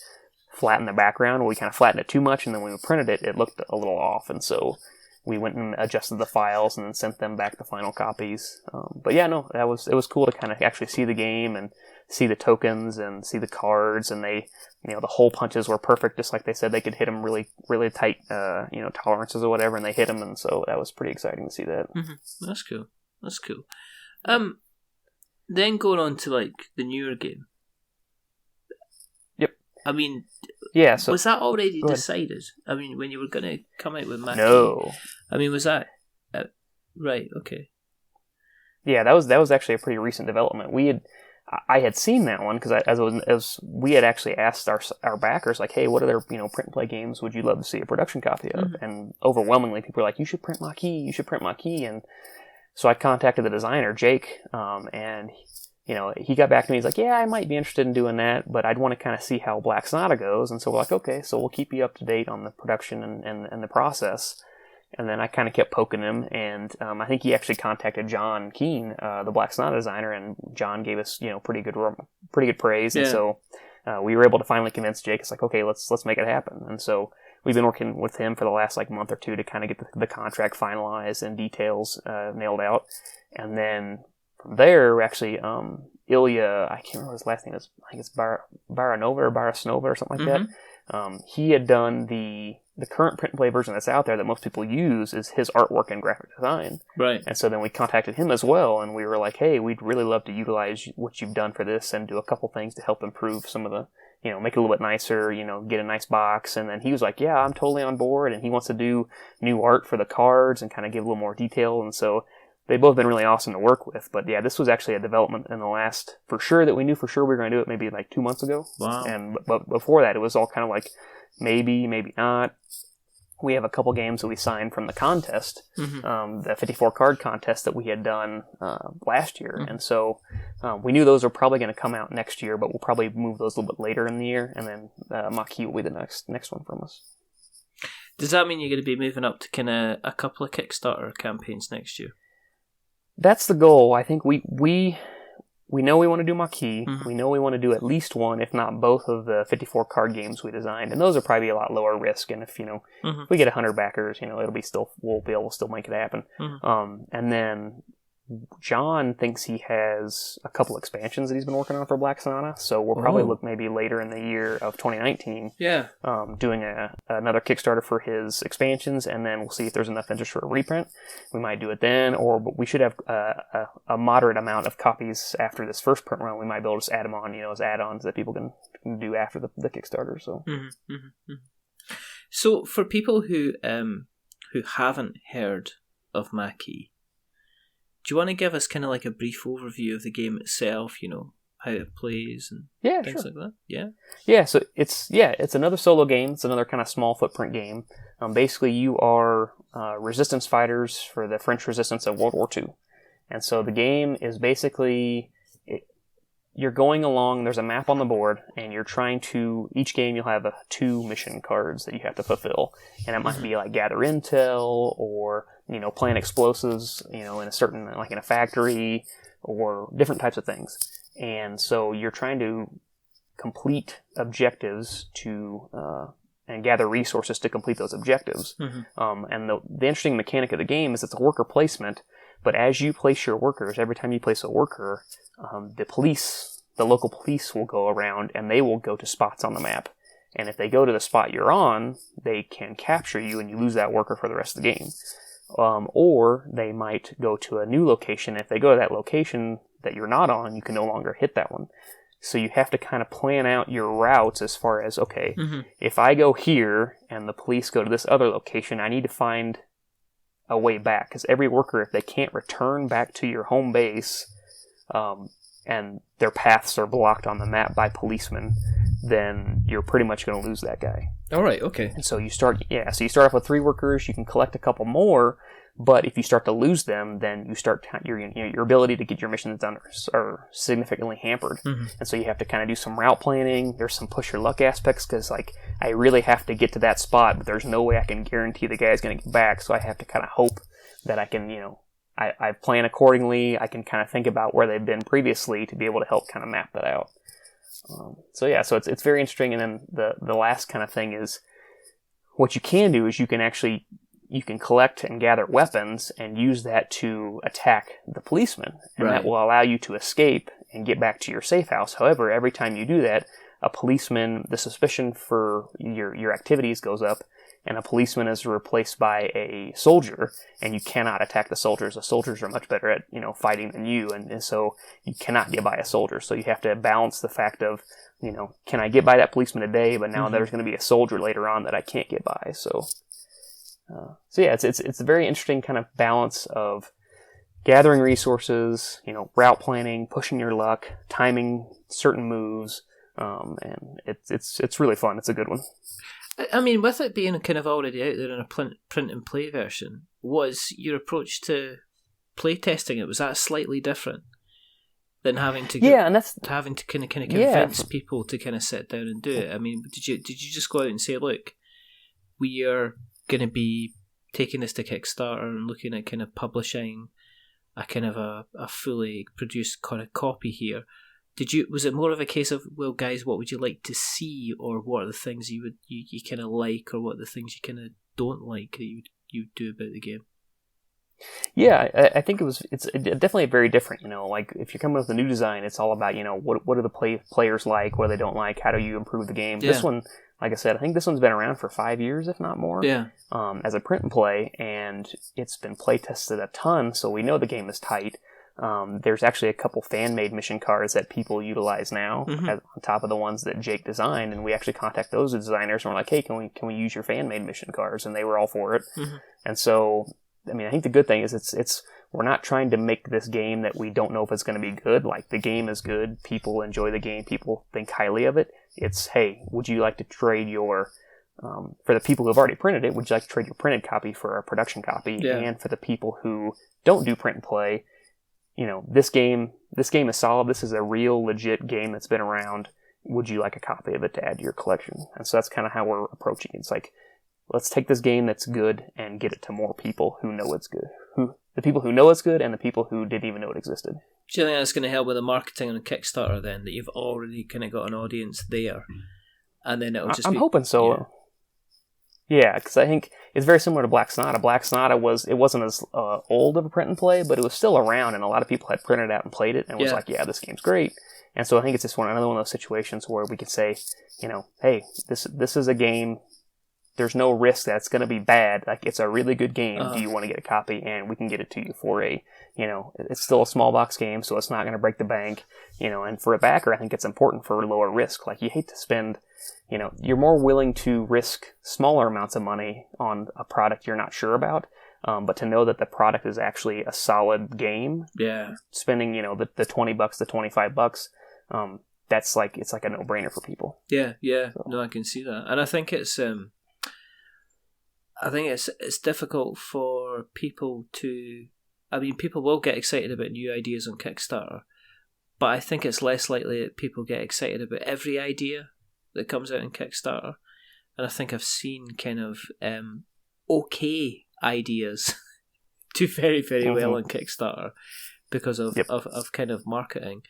flatten the background. We kind of flattened it too much, and then when we printed it, it looked a little off, and so we went and adjusted the files and then sent them back the final copies. It was cool to kind of actually see the game and see the tokens and see the cards, and they, the hole punches were perfect, just like they said they could hit them really, really tight, tolerances or whatever, and they hit them, and so that was pretty exciting to see that. Mm-hmm. That's cool. Then going on to like the newer game. Yep. So was that already decided? When you were going to come out with Maquis? No. Was that right? Okay. Yeah, that was actually a pretty recent development. I had seen that one because as we had actually asked our backers, like, hey, what other print and play games would you love to see a production copy of? Mm-hmm. And overwhelmingly, people were like, you should print Maquis. And so I contacted the designer, Jake, and he got back to me. He's like, yeah, I might be interested in doing that, but I'd want to kind of see how Black Sonata goes. And so we're like, okay, so we'll keep you up to date on the production and the process. And then I kind of kept poking him, and I think he actually contacted John Keane, the Black Sonata designer, and John gave us, pretty good praise. Yeah. And so we were able to finally convince Jake. It's like, okay, let's make it happen. And so we've been working with him for the last month or two to kind of get the contract finalized and details nailed out. And then from there, actually, Ilya, I can't remember his last name. I think it's Baranova or Barasnova or something like that. He had done the current print and play version that's out there that most people use is his artwork and graphic design. Right. And so then we contacted him as well, and we were like, hey, we'd really love to utilize what you've done for this and do a couple things to help improve some of the, make it a little bit nicer, get a nice box. And then he was like, yeah, I'm totally on board, and he wants to do new art for the cards and kind of give a little more detail. And so they've both been really awesome to work with. But yeah, this was actually a development in the last, for sure, that we knew for sure we were going to do it maybe 2 months ago. Wow. But before that, it was all kind of like, maybe not. We have a couple games that we signed from the contest, the 54 card contest that we had done last year. And so we knew those are probably going to come out next year, but we'll probably move those a little bit later in the year. And then Maquis will be the next one from us. Does that mean you're going to be moving up to kind of a couple of Kickstarter campaigns next year? That's the goal. I think we know we want to do Maquis. We know we want to do at least one, if not both, of the 54 card games we designed, and those are probably a lot lower risk. And if if we get 100 backers, we'll be able to still make it happen. And then John thinks he has a couple expansions that he's been working on for Black Sonata, so we'll probably look maybe later in the year of 2019. Yeah, doing another Kickstarter for his expansions, and then we'll see if there's enough interest for a reprint. We might do it then, but we should have a moderate amount of copies after this first print run. We might be able to just add them on, as add-ons that people can do after the Kickstarter. So, So for people who haven't heard of Maquis, do you want to give us kind of like a brief overview of the game itself, how it plays and things like that? Yeah? Yeah, so it's another solo game. It's another kind of small footprint game. Basically, you are resistance fighters for the French resistance of World War II. And so the game is basically, you're going along, there's a map on the board, and you're trying to, each game you'll have 2 mission cards that you have to fulfill. And it might be like gather intel, or plant explosives, in a certain, like in a factory, or different types of things. And so you're trying to complete objectives and gather resources to complete those objectives. And the interesting mechanic of the game is it's a worker placement, but as you place your workers, every time you place a worker, the local police will go around and they will go to spots on the map. And if they go to the spot you're on, they can capture you and you lose that worker for the rest of the game. Or they might go to a new location. If they go to that location that you're not on, you can no longer hit that one. So you have to kind of plan out your routes as far as, okay, if I go here and the police go to this other location, I need to find a way back. Because every worker, if they can't return back to your home base, and their paths are blocked on the map by policemen, then you're pretty much going to lose that guy. All right, okay. And so you start off with 3 workers. You can collect a couple more, but if you start to lose them, then you start your ability to get your missions done are significantly hampered. And so you have to kind of do some route planning. There's some push your luck aspects because I really have to get to that spot, but there's no way I can guarantee the guy's going to get back. So I have to kind of hope that I can I plan accordingly. I can kind of think about where they've been previously to be able to help kind of map that out. So it's very interesting. And then the last kind of thing is what you can do is you can collect and gather weapons and use that to attack the policeman, and that will allow you to escape and get back to your safe house. However, every time you do that, a policeman, the suspicion for your activities goes up, and a policeman is replaced by a soldier, and you cannot attack the soldiers. The soldiers are much better at, fighting than you, and so you cannot get by a soldier. So you have to balance the fact of, can I get by that policeman today, but now there's going to be a soldier later on that I can't get by. So it's a very interesting kind of balance of gathering resources, route planning, pushing your luck, timing certain moves, and it's really fun. It's a good one. I mean, with it being kind of already out there in a print and play version, was your approach to play testing it, was that slightly different than having to kind of convince people to kind of sit down and do it? I mean, did you just go out and say, look, we are going to be taking this to Kickstarter and looking at kind of publishing a kind of a fully produced kind of copy here? Was it more of a case of, well, guys, what would you like to see, or what are the things you kind of like, or what are the things you kind of don't like that you do about the game? Yeah, I think it's definitely very different. Like if you're coming with a new design, it's all about what do the players like, what they don't like, how do you improve the game. Yeah. This one, like I said, I think this one's been around for 5 years, if not more. Yeah. As a print and play, and it's been play tested a ton, so we know the game is tight. There's actually a couple fan-made mission cards that people utilize now, on top of the ones that Jake designed, and we actually contact those designers and we're like, hey, can we use your fan-made mission cards? And they were all for it. And so, I mean, I think the good thing is we're not trying to make this game that we don't know if it's going to be good. Like, the game is good, people enjoy the game, people think highly of it. It's, hey, would you like to trade your for the people who have already printed it, would you like to trade your printed copy for a production copy? Yeah. And for the people who don't do print and play, this game is solid. This is a real, legit game that's been around. Would you like a copy of it to add to your collection? And so that's kind of how we're approaching it. It's like, let's take this game that's good and get it to more people who know it's good. The people who know it's good and the people who didn't even know it existed. Do you think that's going to help with the marketing on Kickstarter then, that you've already kind of got an audience there? And then it'll just I'm hoping so. Yeah, because I think it's very similar to Black Sonata. Black Sonata wasn't as old of a print and play, but it was still around, and a lot of people had printed out and played it, and was like, yeah, this game's great. And so I think it's just another one of those situations where we can say, hey, this is a game. There's no risk that it's going to be bad. Like, it's a really good game. Do you want to get a copy? And we can get it to you for it's still a small box game, so it's not going to break the bank. And for a backer, I think it's important for lower risk. Like, you hate to spend, you're more willing to risk smaller amounts of money on a product you're not sure about. But to know that the product is actually a solid game. Yeah. Spending, the $20, the $25, that's like, it's like a no-brainer for people. Yeah. Yeah. So. No, I can see that. And I think it's difficult for people to... I mean, people will get excited about new ideas on Kickstarter, but I think it's less likely that people get excited about every idea that comes out in Kickstarter. And I think I've seen kind of okay ideas do very, very well on Kickstarter because of kind of marketing.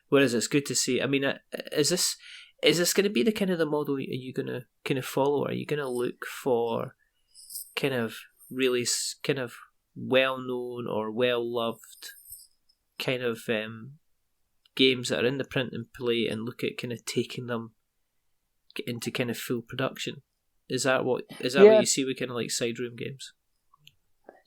Whereas it's good to see... I mean, is this going to be the kind of the model you're going to kind of follow? Are you going to look for kind of really kind of well-known or well-loved kind of games that are in the print and play, and look at kind of taking them into kind of full production. Is that what you see with kind of like side room games?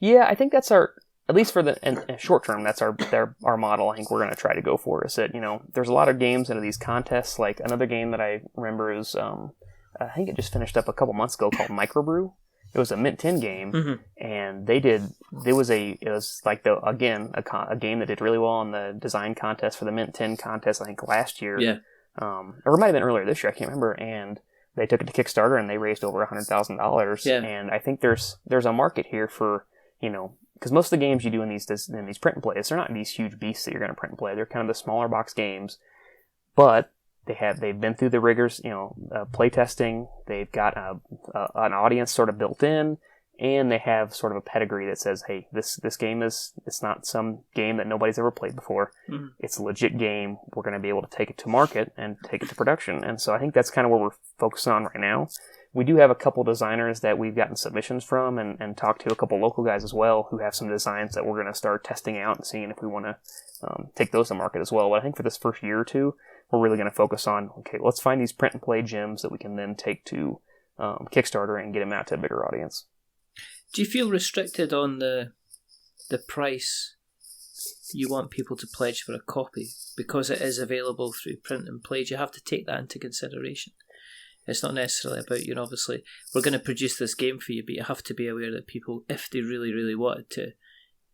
Yeah, I think that's at least for the in short term, that's our model. I think we're going to try to go for is that, there's a lot of games into these contests. Like another game that I remember is, I think it just finished up a couple months ago called Microbrew. It was a Mint 10 game, and it was like a game that did really well on the design contest for the Mint 10 contest, I think last year. Yeah. Or it might have been earlier this year, I can't remember. And they took it to Kickstarter and they raised over $100,000. Yeah. And I think there's a market here for, because most of the games you do in these print and plays, they're not these huge beasts that you're going to print and play. They're kind of the smaller box games, but they've been through the rigors, play testing. They've got an audience sort of built in, and they have sort of a pedigree that says, hey, this game it's not some game that nobody's ever played before. Mm-hmm. It's a legit game. We're going to be able to take it to market and take it to production. And so I think that's kind of where we're focusing on right now. We do have a couple designers that we've gotten submissions from and talked to a couple local guys as well who have some designs that we're going to start testing out and seeing if we want to take those to market as well. But I think for this first year or two, we're really going to focus on, okay, let's find these print and play gems that we can then take to Kickstarter and get them out to a bigger audience. Do you feel restricted on the price you want people to pledge for a copy because it is available through print and play? Do you have to take that into consideration? It's not necessarily about, obviously, we're going to produce this game for you, but you have to be aware that people, if they really, really wanted to,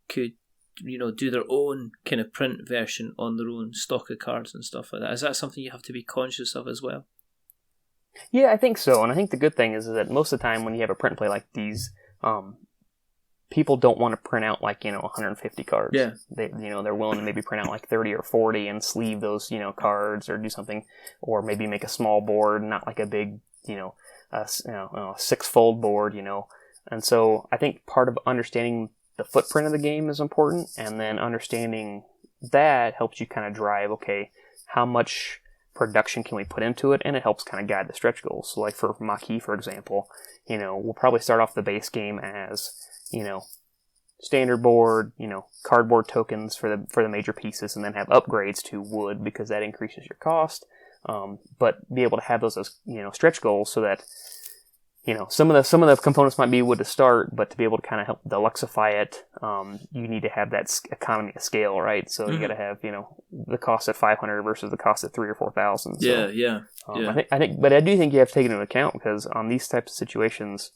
could, do their own kind of print version on their own stock of cards and stuff like that. Is that something you have to be conscious of as well? Yeah, I think so. And I think the good thing is that most of the time when you have a print and play like these, people don't want to print out 150 cards. Yeah. They're willing to maybe print out 30 or 40 and sleeve those, cards or do something, or maybe make a small board, not like a big, a 6-fold board, And so I think part of understanding the footprint of the game is important, and then understanding that helps you kind of drive, okay, how much production can we put into it, and it helps kind of guide the stretch goals. So for Maquis, for example, we'll probably start off the base game as, standard board, cardboard tokens for the major pieces, and then have upgrades to wood because that increases your cost. But be able to have those as, stretch goals so that, some of the components might be wood to start, but to be able to kind of help deluxify it, you need to have that economy of scale, right? So you got to have, the cost at 500 versus the cost at 3,000 or 4,000. So, yeah. But I do think you have to take it into account because on these types of situations,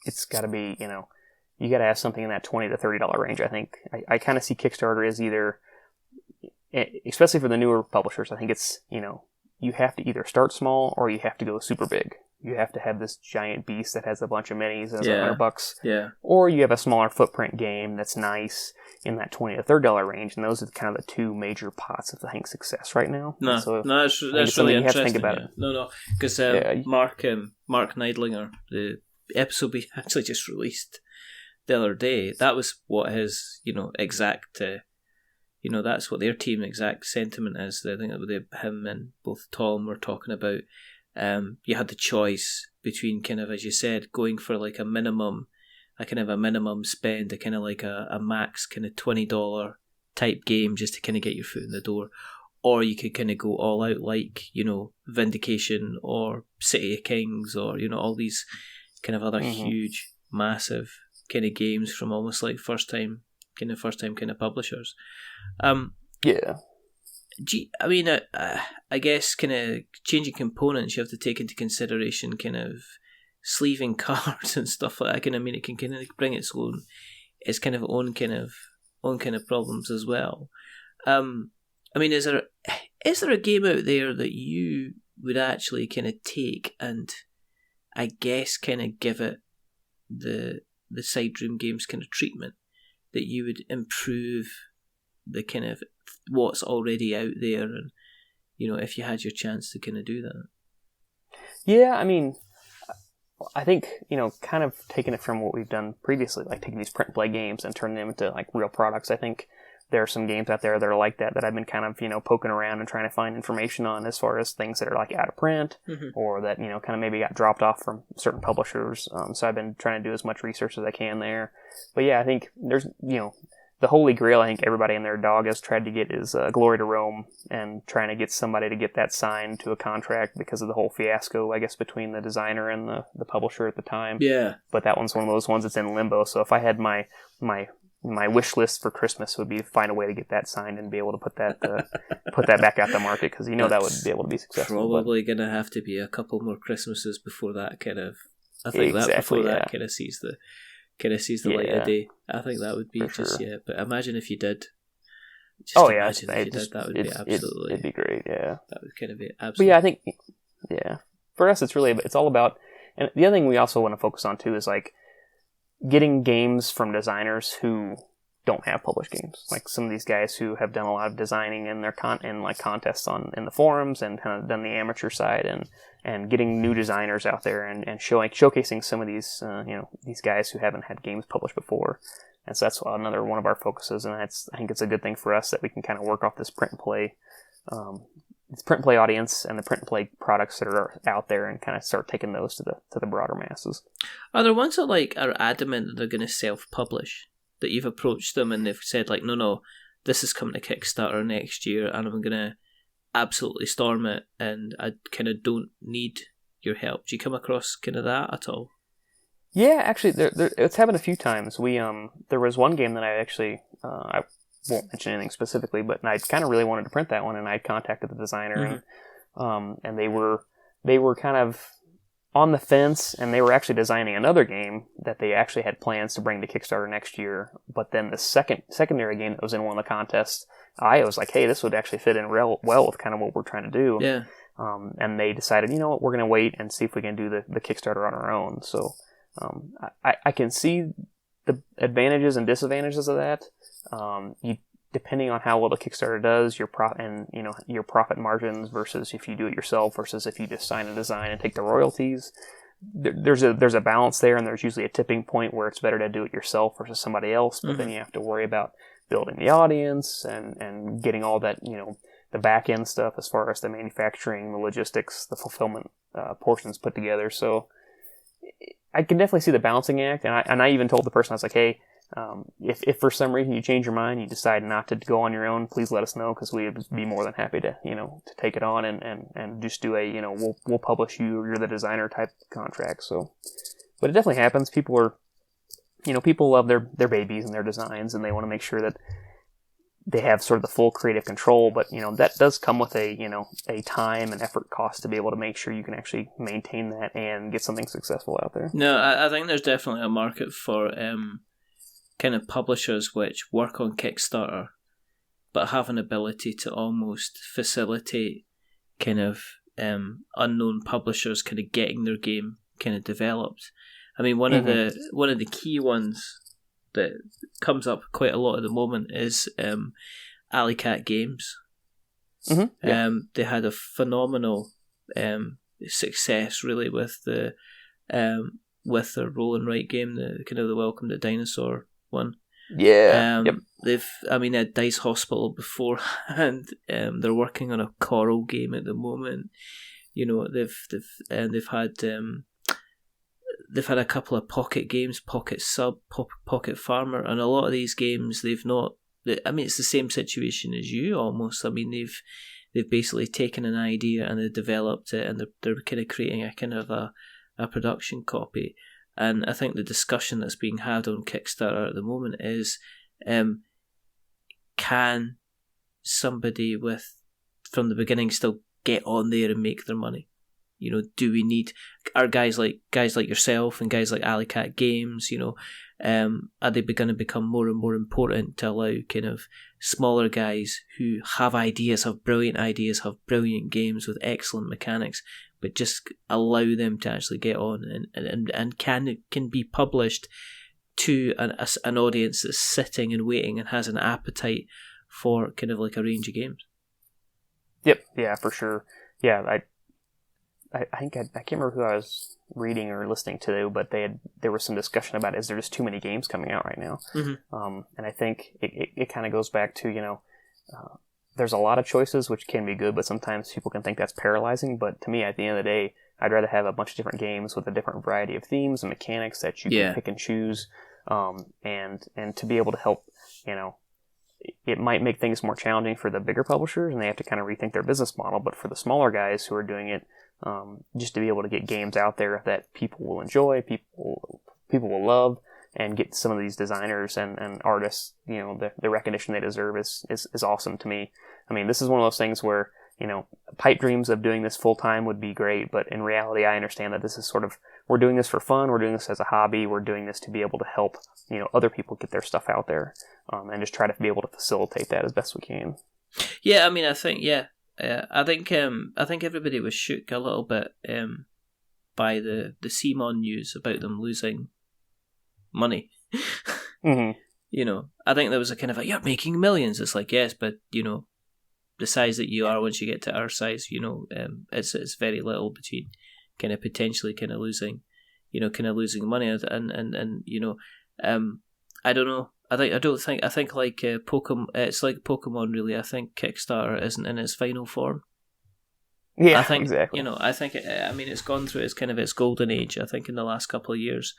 it's got to be, you got to have something in that $20 to $30 range. I think I kind of see Kickstarter as either, especially for the newer publishers, I think it's, you have to either start small or you have to go super big. You have to have this giant beast that has a bunch of minis and $100. Yeah. Or you have a smaller footprint game that's nice in that $20 to $30 range, and those are kind of the two major pots of, I think, success right now. No, so that's really interesting. You have to think about it. No, because Mark Neidlinger, the episode we actually just released the other day, that was what his, exact, that's what their team exact sentiment is. I think that him and both Tom were talking about. You had the choice between kind of, as you said, going for a minimum spend, a kind of a max kind of $20 type game just to kind of get your foot in the door, or you could kind of go all out Vindication or City of Kings or all these kind of other huge, massive kind of games from almost first time kind of publishers. Yeah. I guess kind of changing components, you have to take into consideration kind of sleeving cards and stuff like that. It can kind of bring its own kind of problems as well. Is there a game out there that you would actually kind of take and I guess kind of give it the side room games kind of treatment that you would improve the kind of what's already out there, and if you had your chance to kind of do that? Yeah, I think kind of taking it from what we've done previously, taking these print and play games and turning them into real products. I think there are some games out there that are like that I've been kind of poking around and trying to find information on, as far as things that are out of print or that kind of maybe got dropped off from certain publishers. So I've been trying to do as much research as I can there. But yeah, I think there's the holy grail I think everybody and their dog has tried to get is Glory to Rome, and trying to get somebody to get that signed to a contract because of the whole fiasco, I guess, between the designer and the publisher at the time. Yeah. But that one's one of those ones that's in limbo. So if I had my wish list for Christmas would be to find a way to get that signed and be able to put that back out the market, because that would be able to be successful. Probably going to have to be a couple more Christmases before that kind of. I think that kind of sees the light of day. I think that would be for just sure. But imagine if you did. That would be absolutely. It'd be great. Yeah, that would kind of be absolutely. But yeah, I think for us it's all about. And the other thing we also want to focus on too is like getting games from designers who don't have published games. Like some of these guys who have done a lot of designing in their contests in the forums and kind of done the amateur side, and getting new designers out there and showcasing some of these these guys who haven't had games published before. And so that's another one of our focuses, and I think it's a good thing for us that we can kind of work off this print and play audience and the print and play products that are out there, and kind of start taking those to the broader masses. Are there ones that are adamant that they're going to self-publish? That you've approached them and they've said no, this is coming to Kickstarter next year, and I'm going to absolutely storm it, and I kind of don't need your help. Do you come across kind of that at all? Yeah, actually, it's happened a few times. There was one game that I actually I won't mention anything specifically, but I kind of really wanted to print that one, and I contacted the designer, and they were kind of on the fence, and they were actually designing another game that they actually had plans to bring to Kickstarter next year. But then the secondary game that was in one of the contests, I was like, hey, this would actually fit in well with kind of what we're trying to do. Yeah. And they decided, you know what, we're going to wait and see if we can do the Kickstarter on our own. So I can see the advantages and disadvantages of that. Depending on how well the Kickstarter does, your profit margins versus if you do it yourself versus if you just sign a design and take the royalties. There's a balance there, and there's usually a tipping point where it's better to do it yourself versus somebody else. But then you have to worry about building the audience and getting all that, the back end stuff as far as the manufacturing, the logistics, the fulfillment portions put together. So I can definitely see the balancing act, and I even told the person, I was like, hey, if for some reason you change your mind, you decide not to go on your own, please let us know, because we would be more than happy to to take it on and just do a we'll publish you, you're the designer type contract. So, but it definitely happens. People love their babies and their designs, and they want to make sure that they have sort of the full creative control. But that does come with a time and effort cost to be able to make sure you can actually maintain that and get something successful out there. No, I think there's definitely a market for kind of publishers which work on Kickstarter but have an ability to almost facilitate kind of unknown publishers kind of getting their game kind of developed. I mean, one of the key ones that comes up quite a lot at the moment is Alley Cat Games. They had a phenomenal success really with their roll and write game, the kind of the Welcome to Dinosaur one. Yeah. They had Dice Hospital beforehand. They're working on a Coral game at the moment. They've had a couple of pocket games, Pocket Sub, Pocket Farmer, and a lot of these games it's the same situation as you almost. I mean, they've basically taken an idea and they've developed it, and they're kind of creating a kind of a production copy. And I think the discussion that's being had on Kickstarter at the moment is, can somebody from the beginning still get on there and make their money? Do we need guys like yourself and guys like Alley Cat Games? Are they going to become more and more important to allow kind of smaller guys who have brilliant ideas, have brilliant games with excellent mechanics, but just allow them to actually get on and can be published to an audience that's sitting and waiting and has an appetite for kind of like a range of games? Yep. Yeah, for sure. Yeah, I think I can't remember who I was reading or listening to, but there was some discussion about, is there just too many games coming out right now? And I think it kind of goes back to, there's a lot of choices, which can be good, but sometimes people can think that's paralyzing. But to me, at the end of the day, I'd rather have a bunch of different games with a different variety of themes and mechanics that you can pick and choose, and to be able to help it might make things more challenging for the bigger publishers, and they have to kind of rethink their business model. But for the smaller guys who are doing it, just to be able to get games out there that people will enjoy, people will love, and get some of these designers and artists, the recognition they deserve is awesome to me. I mean, this is one of those things where, pipe dreams of doing this full time would be great, but in reality, I understand that this is sort of, we're doing this for fun, we're doing this as a hobby, we're doing this to be able to help, other people get their stuff out there, and just try to be able to facilitate that as best we can. Yeah, I mean, I think everybody was shook a little bit by the CMON news about them losing money. Mm-hmm. I think there was a kind of you're making millions. It's like, yes, but the size that you are once you get to our size, it's very little between kind of potentially kind of losing money and I don't know. I think like Pokemon. It's like Pokemon, really. I think Kickstarter isn't in its final form. Yeah, I think, exactly. I think it's gone through its golden age. I think in the last couple of years,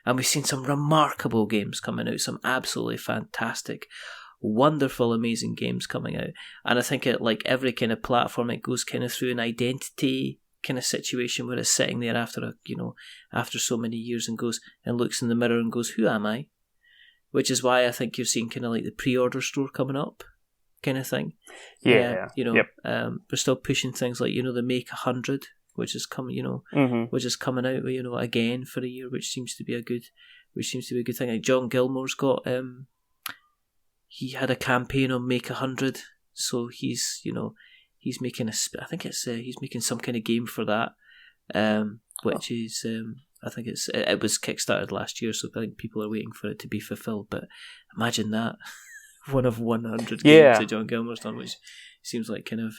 and we've seen some remarkable games coming out. Some absolutely fantastic, wonderful, amazing games coming out. And I think like every kind of platform, it goes kind of through an identity kind of situation where it's sitting there after so many years and goes and looks in the mirror and goes, who am I? Which is why I think you're seeing kind of like the pre-order store coming up, kind of thing. Yeah. Yep. We're still pushing things like the Make 100, which is coming, mm-hmm. which is coming out, again for a year, which seems to be a good thing. Like John Gilmore's got, he had a campaign on Make 100, so he's making he's making some kind of game for that, which is. I think it was kickstarted last year, so I think people are waiting for it to be fulfilled. But imagine that, one of 100 games that John Gilmore's done, which seems like kind of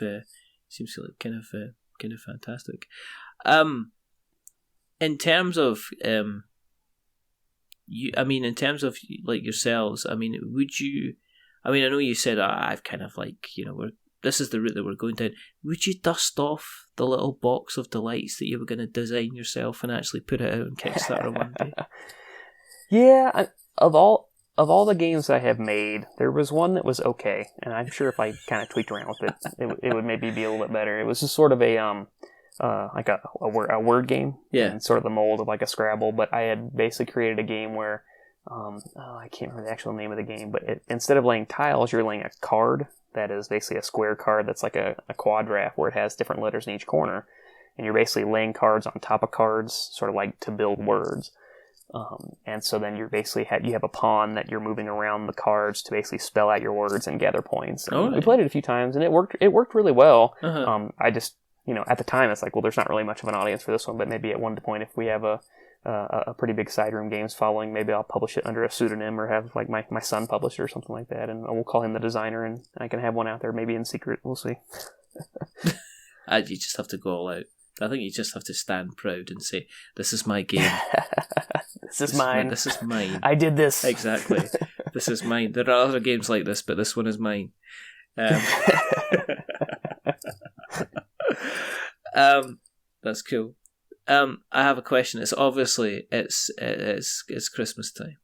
fantastic. In terms of in terms of like yourselves, would you? I know you said I've kind of like this is the route that we're going down. Would you dust off the little box of delights that you were going to design yourself and actually put it out on Kickstarter one day? Yeah, of all the games I have made, there was one that was okay, and I'm sure if I kind of tweaked around with it would maybe be a little bit better. It was just sort of a like a word game, in sort of the mold of like a Scrabble. But I had basically created a game where I can't remember the actual name of the game, but instead of laying tiles, you're laying a card. That is basically a square card that's like a quadrant where it has different letters in each corner. And you're basically laying cards on top of cards, sort of like to build words. And so then you're basically you have a pawn that you're moving around the cards to basically spell out your words and gather points. And we played it a few times and it worked really well. Uh-huh. I just, at the time it's like, well, there's not really much of an audience for this one, but maybe at one point if we have a pretty big side room games following, maybe I'll publish it under a pseudonym or have like my son publish it or something like that, and we'll call him the designer, and I can have one out there maybe in secret. We'll see. You just have to go all out. I think you just have to stand proud and say, "This is my game. This is mine. This is mine. I did this exactly. This is mine. There are other games like this, but this one is mine." That's cool. I have a question. It's obviously it's Christmas time.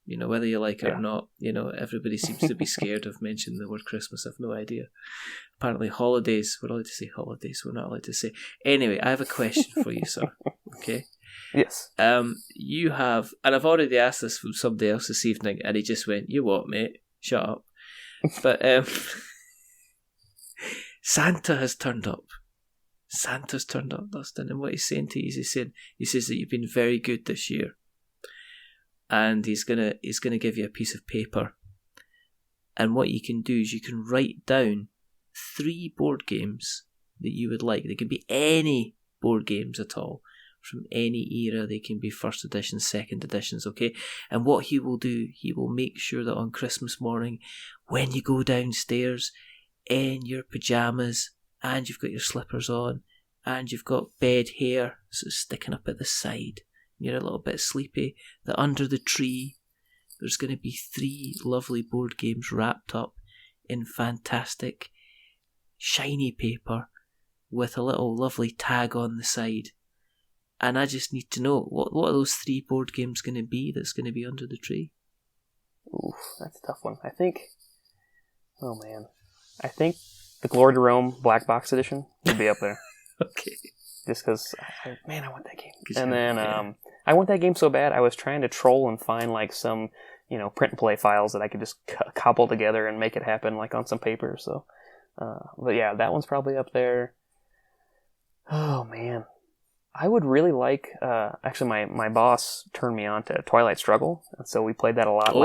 Whether you like it or not. Everybody seems to be scared of mentioning the word Christmas. I've no idea. Apparently, holidays. We're allowed to say holidays. We're not allowed to say. Anyway, I have a question for you, sir. Okay. Yes. You have, and I've already asked this from somebody else this evening, and he just went, "You what, mate? Shut up." But Santa has turned up. Santa's turned up, Dustin, and what he's saying to you is he says that you've been very good this year, and he's gonna give you a piece of paper, and what you can do is you can write down 3 board games that you would like. They can be any board games at all, from any era. They can be first editions, second editions, okay? And what he will do, he will make sure that on Christmas morning, when you go downstairs in your pyjamas, and you've got your slippers on, and you've got bed hair sort of sticking up at the side, and you're a little bit sleepy, that under the tree there's going to be 3 lovely board games wrapped up in fantastic shiny paper with a little lovely tag on the side. And I just need to know, what are those 3 board games going to be that's going to be under the tree? Oof, that's a tough one. I think the Glory to Rome Black Box Edition would be up there. Okay. Just because, I want that game. And then I want that game so bad, I was trying to troll and find like some, print and play files that I could just cobble together and make it happen like on some paper. So, but yeah, that one's probably up there. Oh man, I would really like. Actually, my boss turned me on to Twilight Struggle, and so we played that a lot.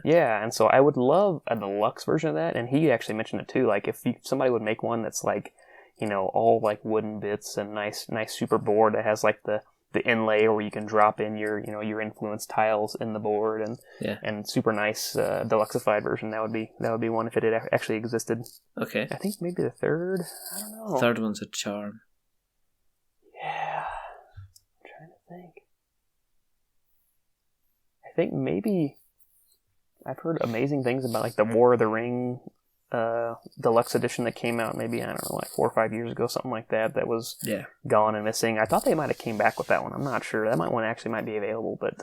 Yeah. And so I would love a deluxe version of that. And he actually mentioned it too. Like if somebody would make one that's like, all like wooden bits and nice super board that has like the inlay where you can drop in your your influence tiles in the board and super nice deluxeified version. That would be one if it had actually existed. Okay. I think maybe the third. I don't know. Third one's a charm. Yeah. I'm trying to think. I think maybe I've heard amazing things about like the War of the Ring deluxe edition that came out maybe, I don't know, like 4 or 5 years ago, something like that was gone and missing. I thought they might have came back with that one. I'm not sure. That one actually might be available, but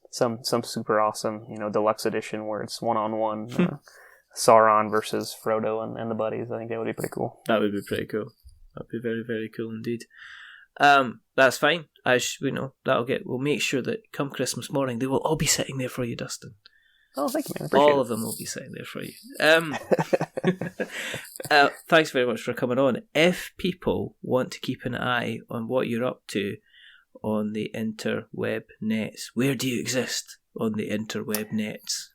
some super awesome, deluxe edition where it's one-on-one Sauron versus Frodo and the buddies. I think that would be pretty cool. That would be pretty cool. That'd be very, very cool indeed. That's fine. We'll make sure that come Christmas morning they will all be sitting there for you, Dustin. Oh, thank you, man. Appreciate all of them will be sitting there for you. Thanks very much for coming on. If people want to keep an eye on what you're up to on the interweb nets, where do you exist on the interweb nets?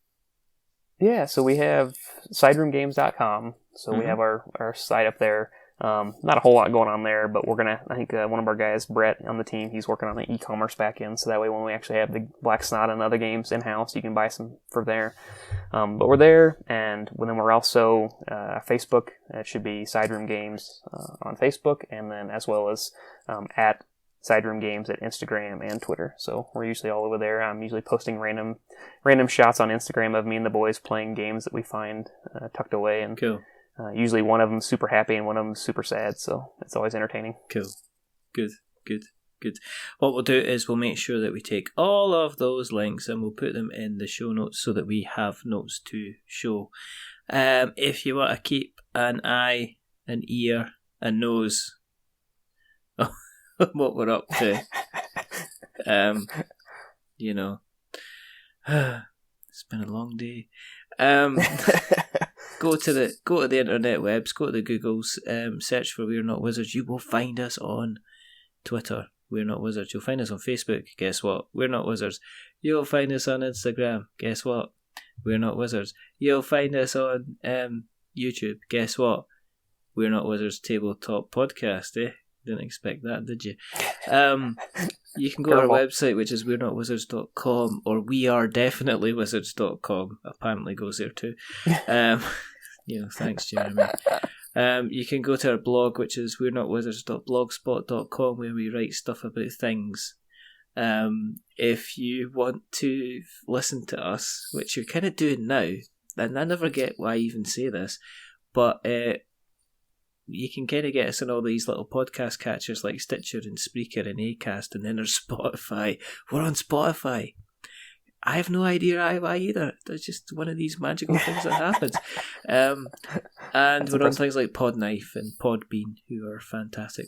Yeah, so we have sideroomgames.com. So we have our site up there. Not a whole lot going on there, but I think one of our guys, Brett, on the team, he's working on the e-commerce backend, so that way when we actually have the Black Sonata and other games in-house, you can buy some for there. But we're there, and then we're also Facebook. It should be Sideroom Games on Facebook, and then as well as at Sideroom Games at Instagram and Twitter. So we're usually all over there. I'm usually posting random shots on Instagram of me and the boys playing games that we find tucked away. And cool. Usually one of them's super happy and one of them's super sad, so it's always entertaining. Cool. Good. What we'll do is we'll make sure that we take all of those links and we'll put them in the show notes so that we have notes to show. If you want to keep an eye, an ear, a nose on what we're up to, it's been a long day. Go to the internet webs, go to the Googles, search for We're Not Wizards. You will find us on Twitter, We're Not Wizards. You'll find us on Facebook, guess what? We're Not Wizards. You'll find us on Instagram, guess what? We're Not Wizards. You'll find us on YouTube, guess what? We're Not Wizards Tabletop Podcast, eh? Didn't expect that, did you? You can go to our website, which is we'renotwizards.com, or wearedefinitelywizards.com. Apparently goes there too. Thanks, Jeremy. You can go to our blog, which is we'renotwizards.blogspot.com, where we write stuff about things. If you want to listen to us, which you're kind of doing now, and I never get why I even say this, but you can kind of get us on all these little podcast catchers like Stitcher and Spreaker and Acast, and then there's Spotify. We're on Spotify. I have no idea why either. That's just one of these magical things that happens. And we're on things like Podknife and Podbean, who are fantastic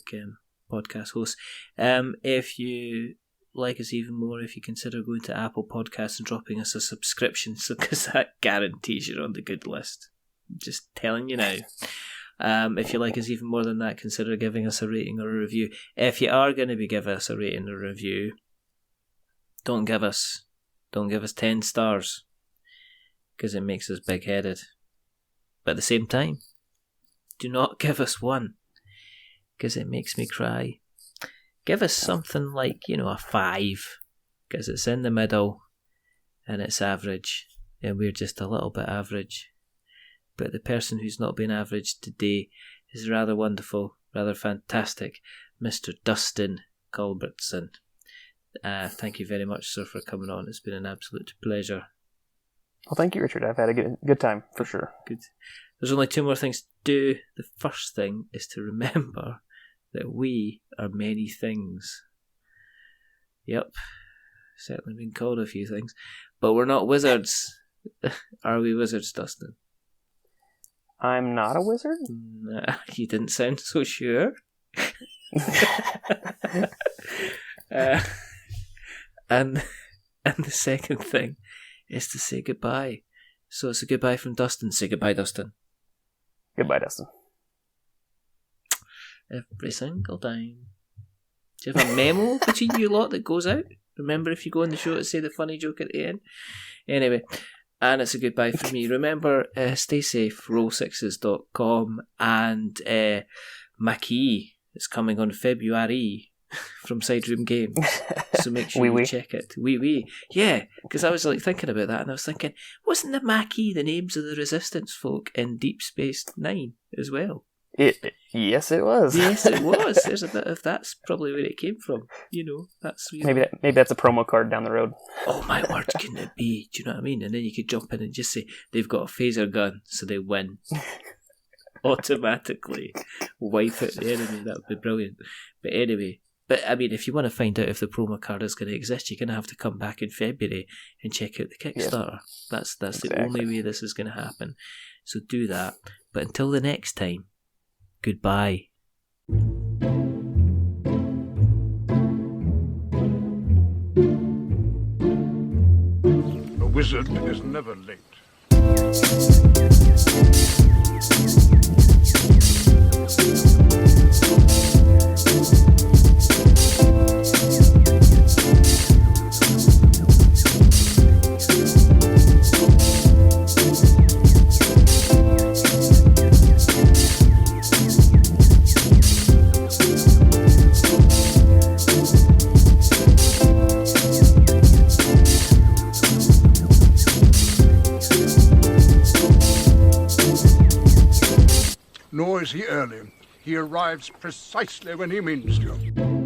podcast hosts. If you like us even more, if you consider going to Apple Podcasts and dropping us a subscription, because that guarantees you're on the good list. I'm just telling you now. If you like us even more than that, consider giving us a rating or a review. If you are going to be giving us a rating or a review, don't give us 10 stars, because it makes us big-headed. But at the same time, do not give us 1, because it makes me cry. Give us something like, a 5, because it's in the middle and it's average, and we're just a little bit average. But the person who's not been average today is rather wonderful, rather fantastic, Mr. Dustin Culbertson. Thank you very much, sir, for coming on. It's been an absolute pleasure. Well, thank you, Richard. I've had a good time, for sure. Good. There's only 2 more things to do. The first thing is to remember that we are many things. Yep, certainly been called a few things. But we're not wizards. Are we wizards, Dustin? I'm not a wizard? Nah, you didn't sound so sure. And the second thing is to say goodbye. So it's a goodbye from Dustin. Say goodbye, Dustin. Goodbye, Dustin. Every single time. Do you have a memo between you lot that goes out? Remember, if you go on the show to say the funny joke at the end? Anyway, and it's a goodbye from me. Remember, stay safe, roll6s.com, and Maquis is coming on February from Sideroom Games. So make sure you check it. Yeah, because I was like thinking about that, and I was thinking, wasn't the Maquis the names of the Resistance folk in Deep Space Nine as well? Yes, it was. Yes, it was. There's a bit of that's probably where it came from. You know, that's maybe that's a promo card down the road. Oh my word, couldn't it be? Do you know what I mean? And then you could jump in and just say they've got a phaser gun, so they win. Automatically wipe out the enemy. That would be brilliant. But anyway, I mean, if you want to find out if the promo card is going to exist, you're going to have to come back in February and check out the Kickstarter. Yeah. That's exactly the only way this is going to happen. So do that. But until the next time, goodbye. A wizard is never late. Nor is he early. He arrives precisely when he means to.